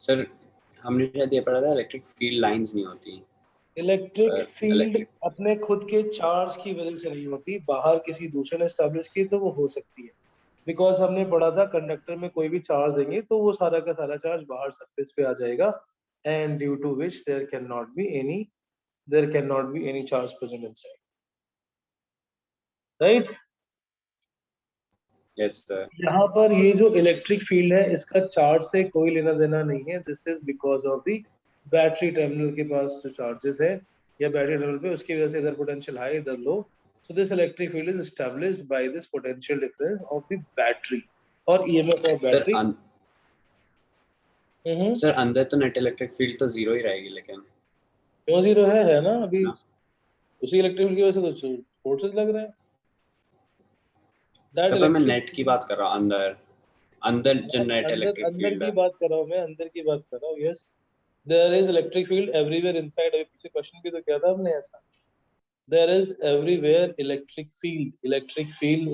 Sir हमने शायद ये पढ़ा था इलेक्ट्रिक फील्ड लाइंस नहीं होती. इलेक्ट्रिक फील्ड इलेक्ट्रिक अपने खुद के चार्ज की वजह से नहीं होती, बाहर किसी दूसरे ने एस्टेब्लिश की तो वो हो सकती है. बिकॉज हमने पढ़ा था कंडक्टर में कोई भी चार्ज देंगे तो वो सारा का सारा चार्ज बाहर सरफेस पे आ जाएगा, and due to which there can not be any charge present inside. Right. Yes sir. यहाँ पर ये जो इलेक्ट्रिक फील्ड है इसका चार्ज से कोई लेना देना नहीं है. This is because of the battery terminal के पास जो चार्जेस है या बैटरी टर्मिनल पे उसकी वजह से इधर पोटेंशियल हाई इधर लो. So this electric field is established by this potential difference of the battery or EMF of sir battery. Sir अंदर तो नेट इलेक्ट्रिक फील्ड तो जीरो ही रहेगी लेकिन. क्यों जीरो है ना अभी ना. उसी इलेक्ट्रिक फील्ड की वजह से तो फोर्सेस लग रहे हैं. That सर पर मैं electric नेट की बात कर रहा हूँ. अंदर अंदर जो नेट इलेक्ट्रिक अंदर फील्ड की है. बात कर रहा हूँ मैं, अंदर की बात कर रहा हूँ. Yes there is electric field everywhere inside. अभी पीछे क्वेश्चन भी तो किया था हमने ऐसा. There is everywhere electric field. Electric field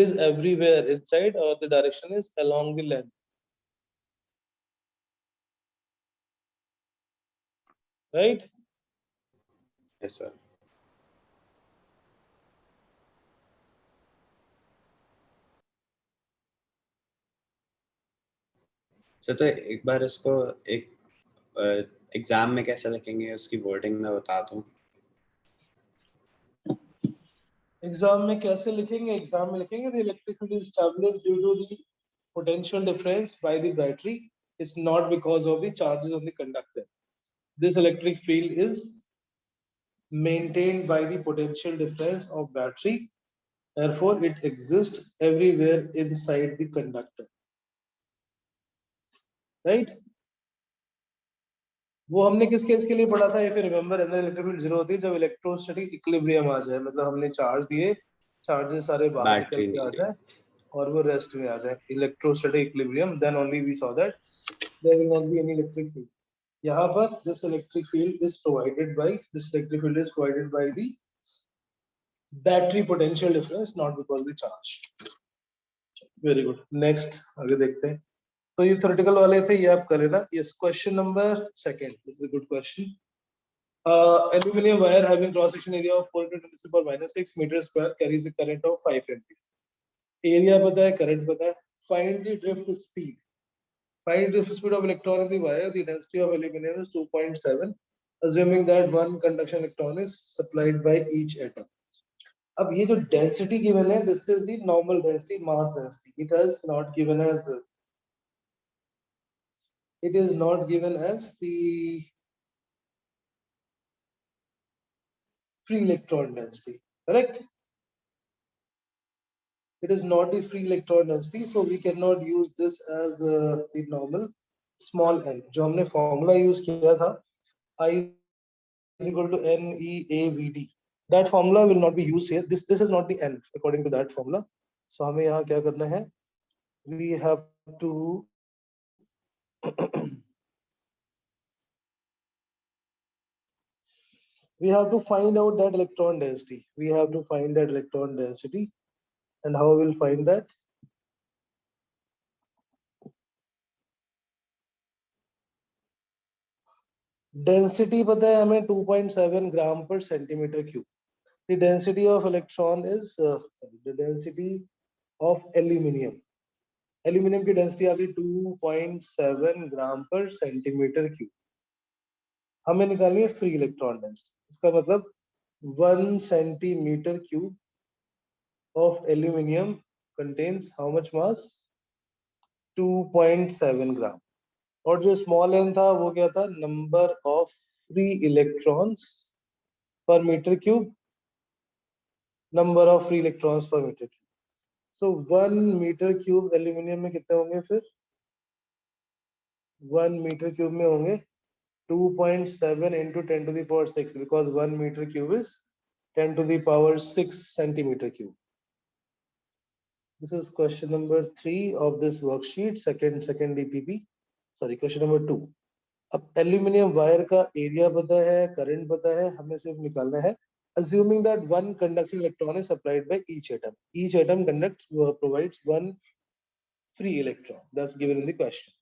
is everywhere inside, or the direction is along the length. Right? Yes sir. Sir तो एक बार इसको एक एग्जाम में कैसे लिखेंगे उसकी वर्डिंग में बता दूं. एग्जाम में कैसे लिखेंगे? एग्जाम में लिखेंगे the electric field is established due to the potential difference by the battery. It's not because of the charges on the conductor. This electric field is maintained by the potential difference of battery. Therefore, it exists everywhere inside the conductor. Right? वो हमने किस case के लिए पढ़ा था? If you remember, अंदर electric field zero होती है जब इलेक्ट्रोस्टैटिक इक्विलिब्रियम आ जाए, मतलब हमने चार्ज दिए, चार्जेस सारे बाहर निकल के आ जाए और वो रेस्ट में आ जाए. Electrostatic equilibrium, then only we saw that there will not be any electric field. यहाँ पर this electric field is provided by the battery potential difference, not because the charge. Very good. Next आगे देखते हैं. तो ये theoretical वाले थे, ये आप कर लेना. Yes, question number second. This is a good question. Aluminum wire having cross section area of 4 × 10⁻⁶ meter square carries a current of 5 ampere. Area पता है, current पता है. Find the drift speed. Find the drift speed of electron in the wire. The density of aluminum is 2.7, assuming that one conduction electron is supplied by each atom. अब ये जो density given है, this is the normal density, mass density. It is not given as the free electron density. Correct? It is not the free electron density, so we cannot use this as the normal small n. जो हमने formula use किया था, I is equal to NEAVD. That formula will not be used here. This is not the n according to that formula. So हमें यहाँ क्या करना है? We have to find out that electron density. And how we will find that? Density पता है हमें 2.7 gram per centimeter cube. The density of electron is the density of aluminium. Aluminium की density आ गई 2.7 gram per centimeter cube. हमें निकालनी है free electron density. इसका मतलब 1 centimeter cube of aluminium contains how much mass? 2.7 gram. और जो small n था वो क्या था? Number of free electrons per meter cube. Number of free electrons per meter cube. So 1 meter cube aluminium में कितने होंगे फिर? 1 meter cube में होंगे 2.7 into 10 to the power 6, because 1 meter cube is 10 to the power 6 centimeter cube. This is question number 3 of this worksheet, second DPP. Sorry, question number 2. अब aluminium wire का area पता है, करंट पता है, हमें सिर्फ निकालना है assuming that one conducting electron is supplied by each atom. Each atom conducts provides one free electron. That's given in the question.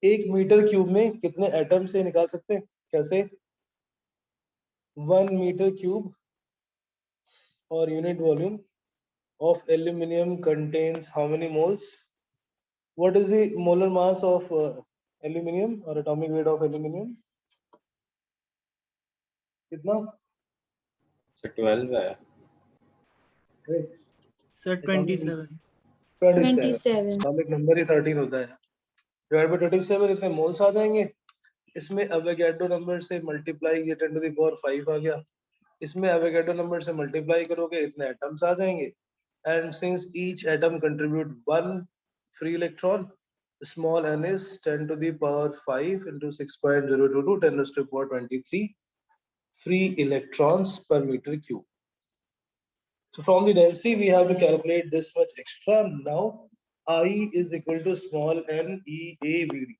1 metre cube में कितने एटम से निकाल सकते हैं? कैसे? 1 metre cube or unit volume of aluminum contains how many moles? What is the molar mass of aluminum or atomic weight of aluminum? कितना? So 12 है. Hey, sir 27 27. atomic number ही 13 होता है. Divided by 27 इतने moles आ जाएंगे. इसमें Avogadro number से multiply ये 10 to the power 5 आ गया. इसमें Avogadro number से multiply करोगे इतने atoms आ जाएंगे. And since each atom contribute one free electron, small n is 10 to the power 5 into 6.022 10 to the power 23 free electrons per meter cube. So from the density we have to calculate this much extra. Now I is equal to small n E A V D.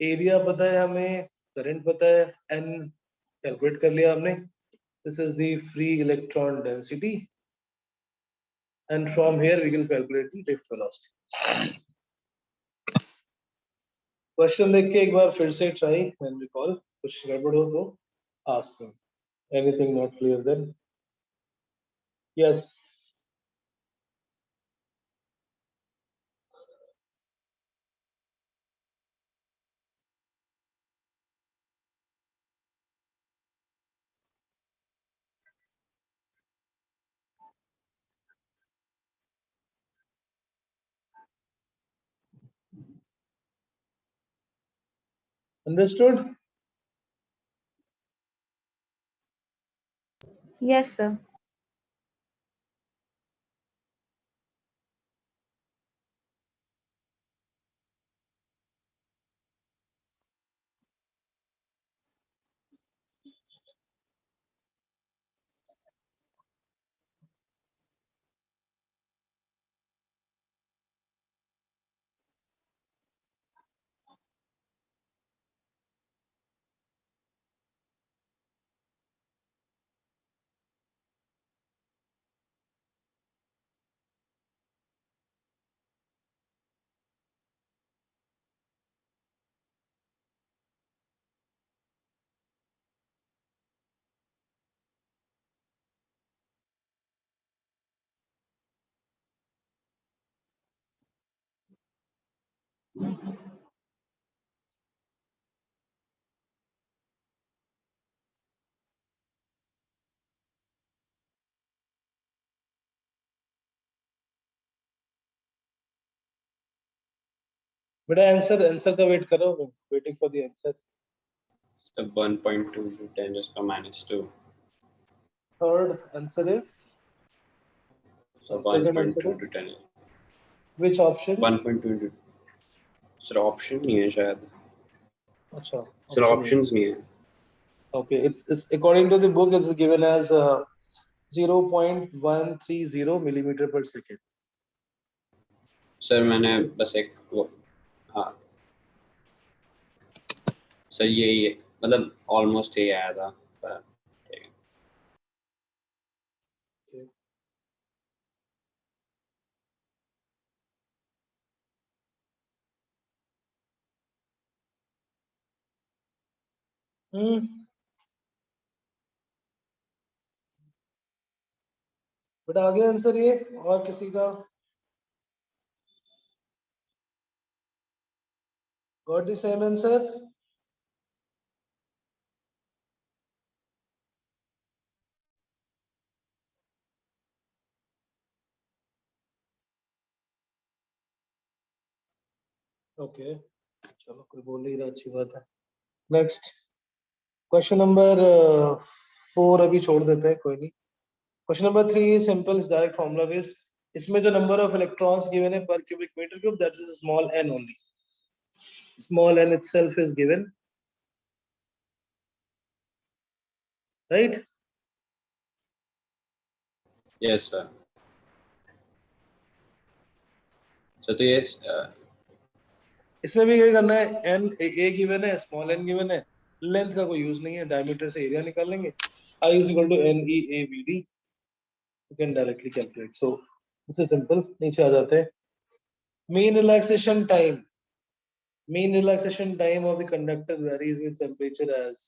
Area पता है हमें, current पता है, n calculate कर लिया हमने. This is the free electron density. And from here we will calculate the drift velocity. Question देख के एक बार फिर से ट्राई एंड रिकॉल. कुछ गड़बड़ हो तो ask me. Anything not clear then yes. Understood? Yes, sir. बेटा आंसर का वेट करो. Waiting for the answer. So 1.2 into 10 raised to minus 2. Third answer is So Second 1.2 answer into 10. Which option? 1.2 into. Sir option नहीं है शायद. अच्छा. Sir options नहीं है. Okay, it's according to the book it's given as 0.130 millimeter per second. Sir मैंने बस एक वो हाँ सर यही है मतलब ऑलमोस्ट यही आया था पर Okay. बेटा आ गया आंसर ये और किसी का? Got the same answer? Okay. चलो कोई बोल ही रहा, अच्छी बात है. नेक्स्ट क्वेश्चन नंबर 4 अभी छोड़ देते हैं, कोई नहीं. Question number 3 is simple, is direct formula based. इसमें जो नंबर ऑफ इलेक्ट्रॉन्स गिवन है पर cubic metre cube, that is small n only. Small n itself is given, right? Yes sir. तो ये इसमें भी यही करना है, एन ए गिवन है, स्मॉल एन गिवन है, लेंथ का कोई यूज नहीं है, डायमीटर से एरिया निकाल लेंगे, I is equal to N E A B D, you can directly calculate. So this is simple. नीचे आ जाते हैं। Mean relaxation time, mean relaxation time of the conductor varies with temperature as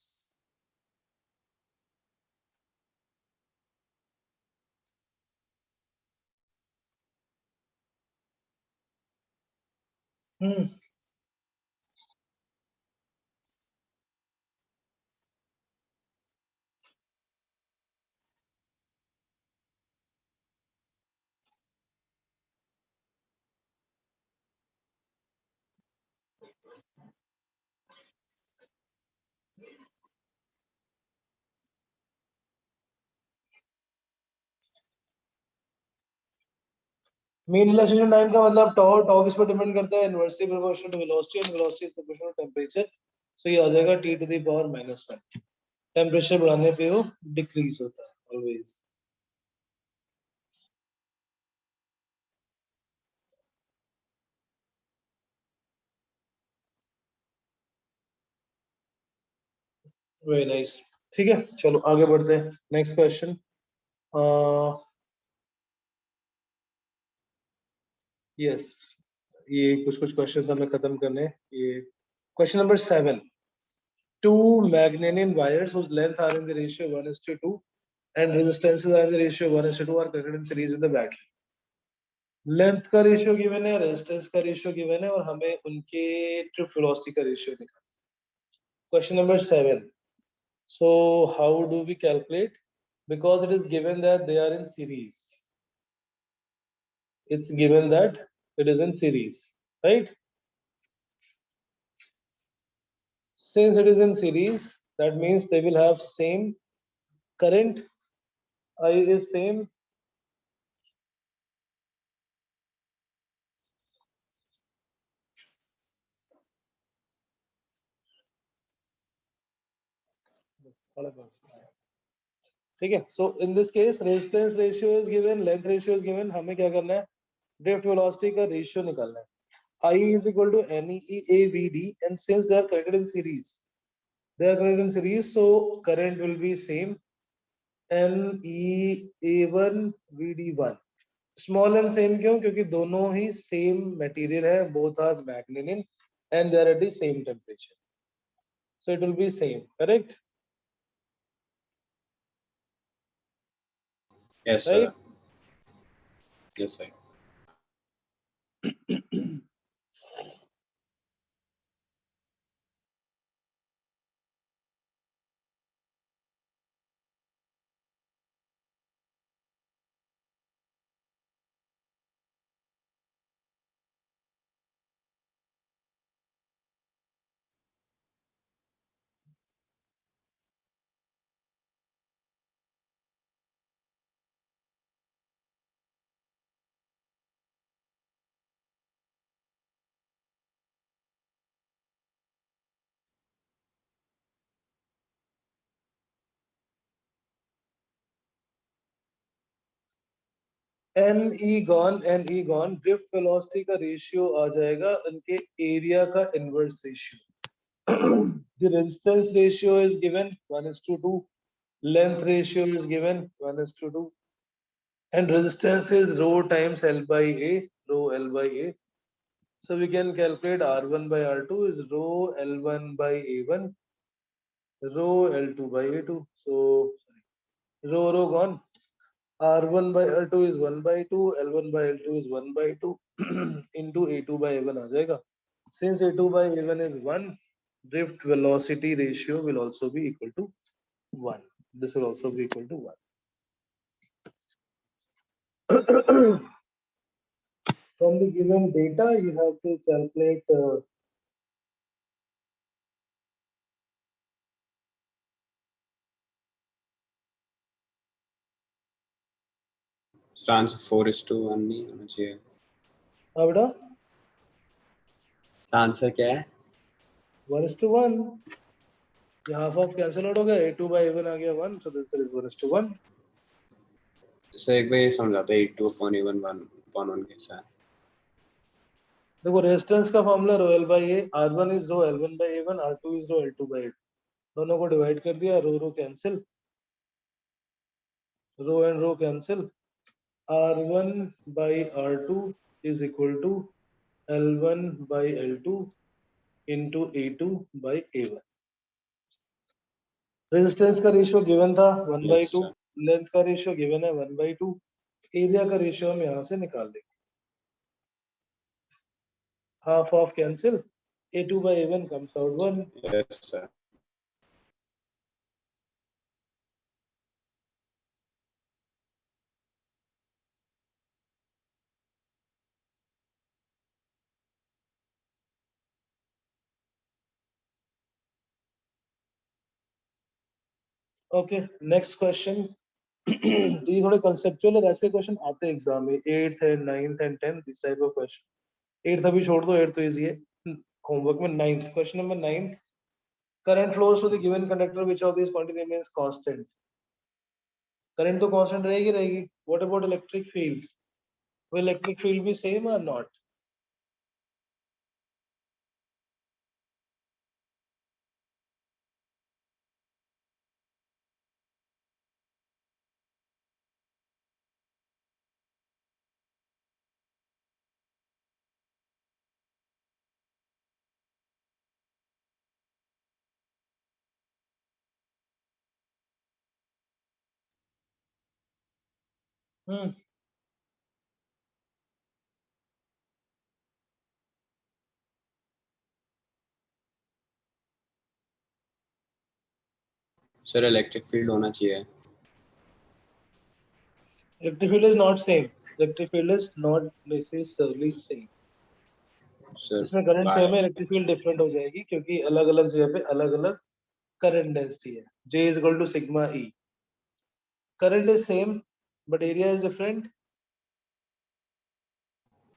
mean relaxation time का मतलब tau किस पर depend करता है, inversely proportional to velocity and velocity is proportional to temperature. So ये आ जाएगा t to the power -1। Temperature बढ़ाने पे वो डिक्रीज होता है ऑलवेज। Very nice. ठीक है, चलो आगे बढ़ते हैं। Next question. यस, ये कुछ क्वेश्चंस हमें खत्म करने हैं। ये question number 7। Two Magnanian wires whose length are in the ratio 1:2 and resistances are in the ratio 1:2 are connected in series with the battery. Length का रेशियो गिवन है, resistance का रेशियो गिवन है और हमें उनके ट्रिप वेलोसिटी का ratio निकालना है। Question number 7। So how do we calculate? Because it is given that they are in series. It's given that it is in series, right? Since it is in series, that means they will have same current. I is same. ठीक है। So in this case resistance ratio is given, length ratio is given, हमें क्या करना है, drift velocity का ratio निकालना है। I is equal to NEAVD and since they are connected in series, so current will be same, NEA1 VD1। Small and same क्यों? क्योंकि दोनों ही सेम मटेरियल है, both are Magnanian and they are at the same temperature, so it will be same, correct? yes sir, Right? yes sir। NE gone, drift velocity का ratio आ जाएगा उनके area का inverse ratio. The resistance ratio is given 1:2, length ratio is given 1:2, and resistance is rho times L by A, rho L by A. So we can calculate R1 by R2 is rho L1 by A1, rho L2 by A2. So rho gone. R1 by R2 is 1 by 2, L1 by L2 is 1 by 2 into A2 by A1 आ जाएगा। Since A2 by A1 is 1, drift velocity ratio will also be equal to 1. This will also be equal to 1. From the given data, you have to calculate answer 4:1 नहीं होना चाहिए। हाँ बेटा, answer क्या है? 1:1। ये half of cancel out हो गया, A2 by A1 आ गया 1, so this is 1:1। सर एक बार ये समझाते हैं 82/A1 कैसा है? देखो रेजिस्टेंस का formula rho L by A, R1 is rho L1 by A1, R2 is rho L2 by A2, दोनों को डिवाइड कर दिया, rho rho cancel, rho and rho cancel, R1 by R2 is equal to L1 by L2 into A2 by A1। Resistance का ratio given था 1/2, अच्छा length का ratio given है 1/2, area का रेशियो हम यहाँ से निकाल लेंगे, half of cancel, A2 by A1 comes out 1। Yes sir. Okay next question. ये थोड़े कंसेप्चुअल और ऐसे क्वेश्चन आते हैं एग्जाम में, 8th and 9th and 10th this type of question. 8th अभी छोड़ दो, 8th तो इजी है, होमवर्क में 9th question number 9, current flows to the given conductor which of this quantity remains constant. Current तो कांस्टेंट रहेगी रहेगी, what about electric field, will electric field be same और not? Hmm sir electric field होना चाहिए। Electric field is not same, electric field is not necessarily same. Sir इसमें current same है, electric field different हो जाएगी क्योंकि अलग अलग जगह पे अलग अलग करंट डेंसिटी है। J is equal to sigma E, current is same but area is different,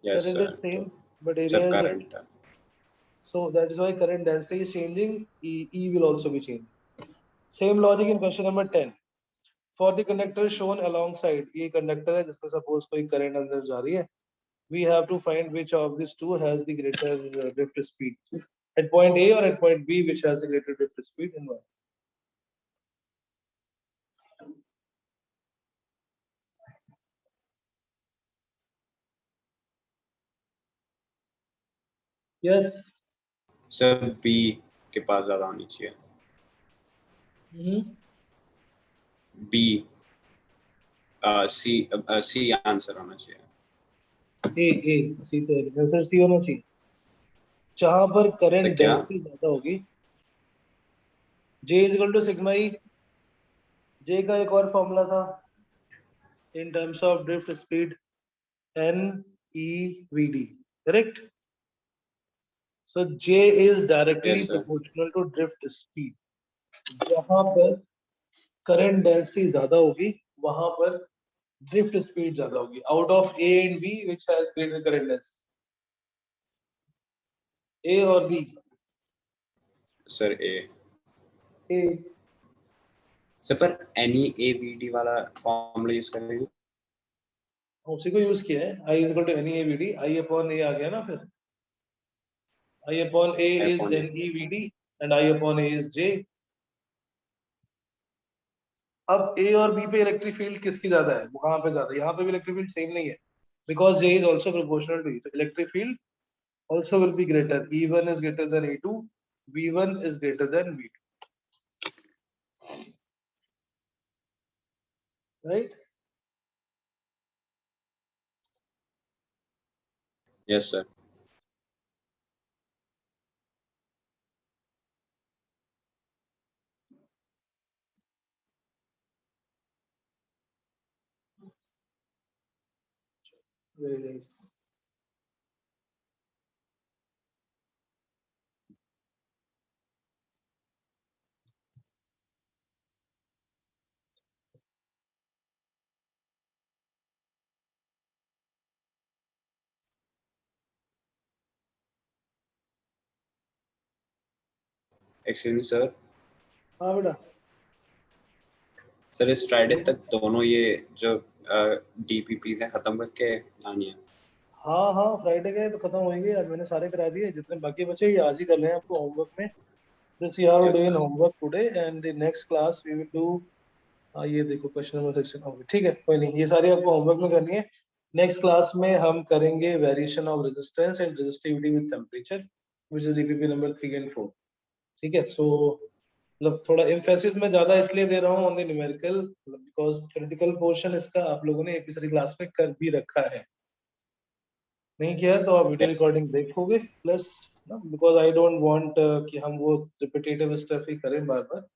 yes current sir is same तो but area सिर्फ is different, करंट है। so that is why current density is changing, E will also be changing। Same logic in question number 10, for the conductor shown alongside, ये conductor है जिसमें suppose कोई current अंदर जा रही है, we have to find which of these two has the greater drift speed at point A or at point B, which has the greater drift speed and why? Yes। Sir B के पास ज्यादा होनी चाहिए। B C answer होना चाहिए। ए सी तो answer C होना चाहिए। जहां पर सर करंट क्या? डेंसिटी ज्यादा होगी, J is equal to sigma E, J का एक और फॉर्मूला था in terms of drift speed, NEVD, correct? So J is directly yes sir. Proportional to drift speed. जहां पर करंट डेंसिटी ज्यादा होगी वहां पर ड्रिफ्ट स्पीड ज्यादा होगी। Out of A and B which has greater current density, A और B? Sir A. A। Sir पर NEAVD वाला फॉर्मूला यूज करेंगे। उसी को यूज किया है, I is equal to NEVD, I upon A आ गया ना, फिर I upon A is upon A. NEVD and I upon A is J। अब A और B पे इलेक्ट्रिक फील्ड किसकी ज्यादा है, वो कहाँ पे ज्यादा है? यहाँ पे भी इलेक्ट्रिक फील्ड सेम नहीं है, because J is also proportional to E, so electric field also will be greater, E1 is greater than E2, V1 is greater than V2, right? Yes sir. Very nice। Excuse me sir. हाँ बेटा। Sir इस Friday तक दोनों ये जो DPPs हैं खत्म करके आनी है। हाँ हाँ, फ्राइडे गए तो खत्म हो गए, आज मैंने सारे करा दिए, जितने बाकी बचे ये आज ही कर रहे हैं आपको होमवर्क में। This you are Yes, doing sir. homework today and the next class we will do ये देखो क्वेश्चन नंबर सेक्शन होगी, ठीक है कोई नहीं, ये सारी आपको होमवर्क में करनी है। नेक्स्ट क्लास में हम करेंगे variation of resistance and resistivity with temperature which is DPP number 3 and 4, ठीक है। सो मतलब थोड़ा एम्फेसिस में ज्यादा इसलिए दे रहा हूँ on the numerical because theoretical portion इसका आप लोगों ने एपी सारी क्लास में कर भी रखा है, नहीं किया तो आप वीडियो Yes. रिकॉर्डिंग देखोगे plus because I don't want कि हम वो रिपीटेटिव स्टफ ही करें बार बार।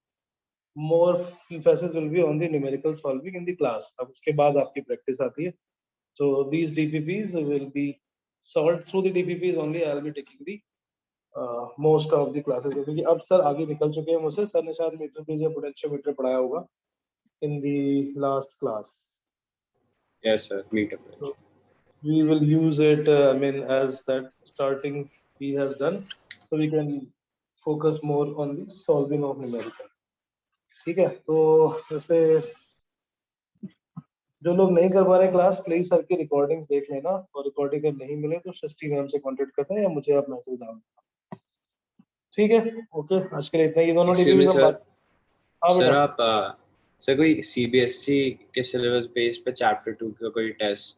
मोर emphasis will be on the numerical solving in the class, अब उसके बाद आपकी प्रैक्टिस आती है। so these DPPs will be solved through the DPPs only, I'll be taking the most of the classes, क्योंकि अब sir आगे निकल चुके हैं मुझसे, सर ने शायद मीटर बेस या पोटेंशियोमीटर पढ़ाया होगा in the last class। Yes, sir. Meter bridge. We will use it I mean as that starting he has done, so we can focus more on the solving of numerical, ठीक है। तो जैसे जो लोग नहीं कर पा रहे क्लास प्लीज सर की रिकॉर्डिंग देख लेना, और रिकॉर्डिंग अगर नहीं मिले तो सृष्टि मैम से कांटेक्ट करना या मुझे आप मैसेज डालना, ठीक है। ओके, आज के लिए इतना ही, दोनों Excuse me, DPPs हम sir. बात। हाँ सर बेटा, आप सर कोई सीबीएसई के सिलेबस बेस पे चैप्टर 2 का कोई टेस्ट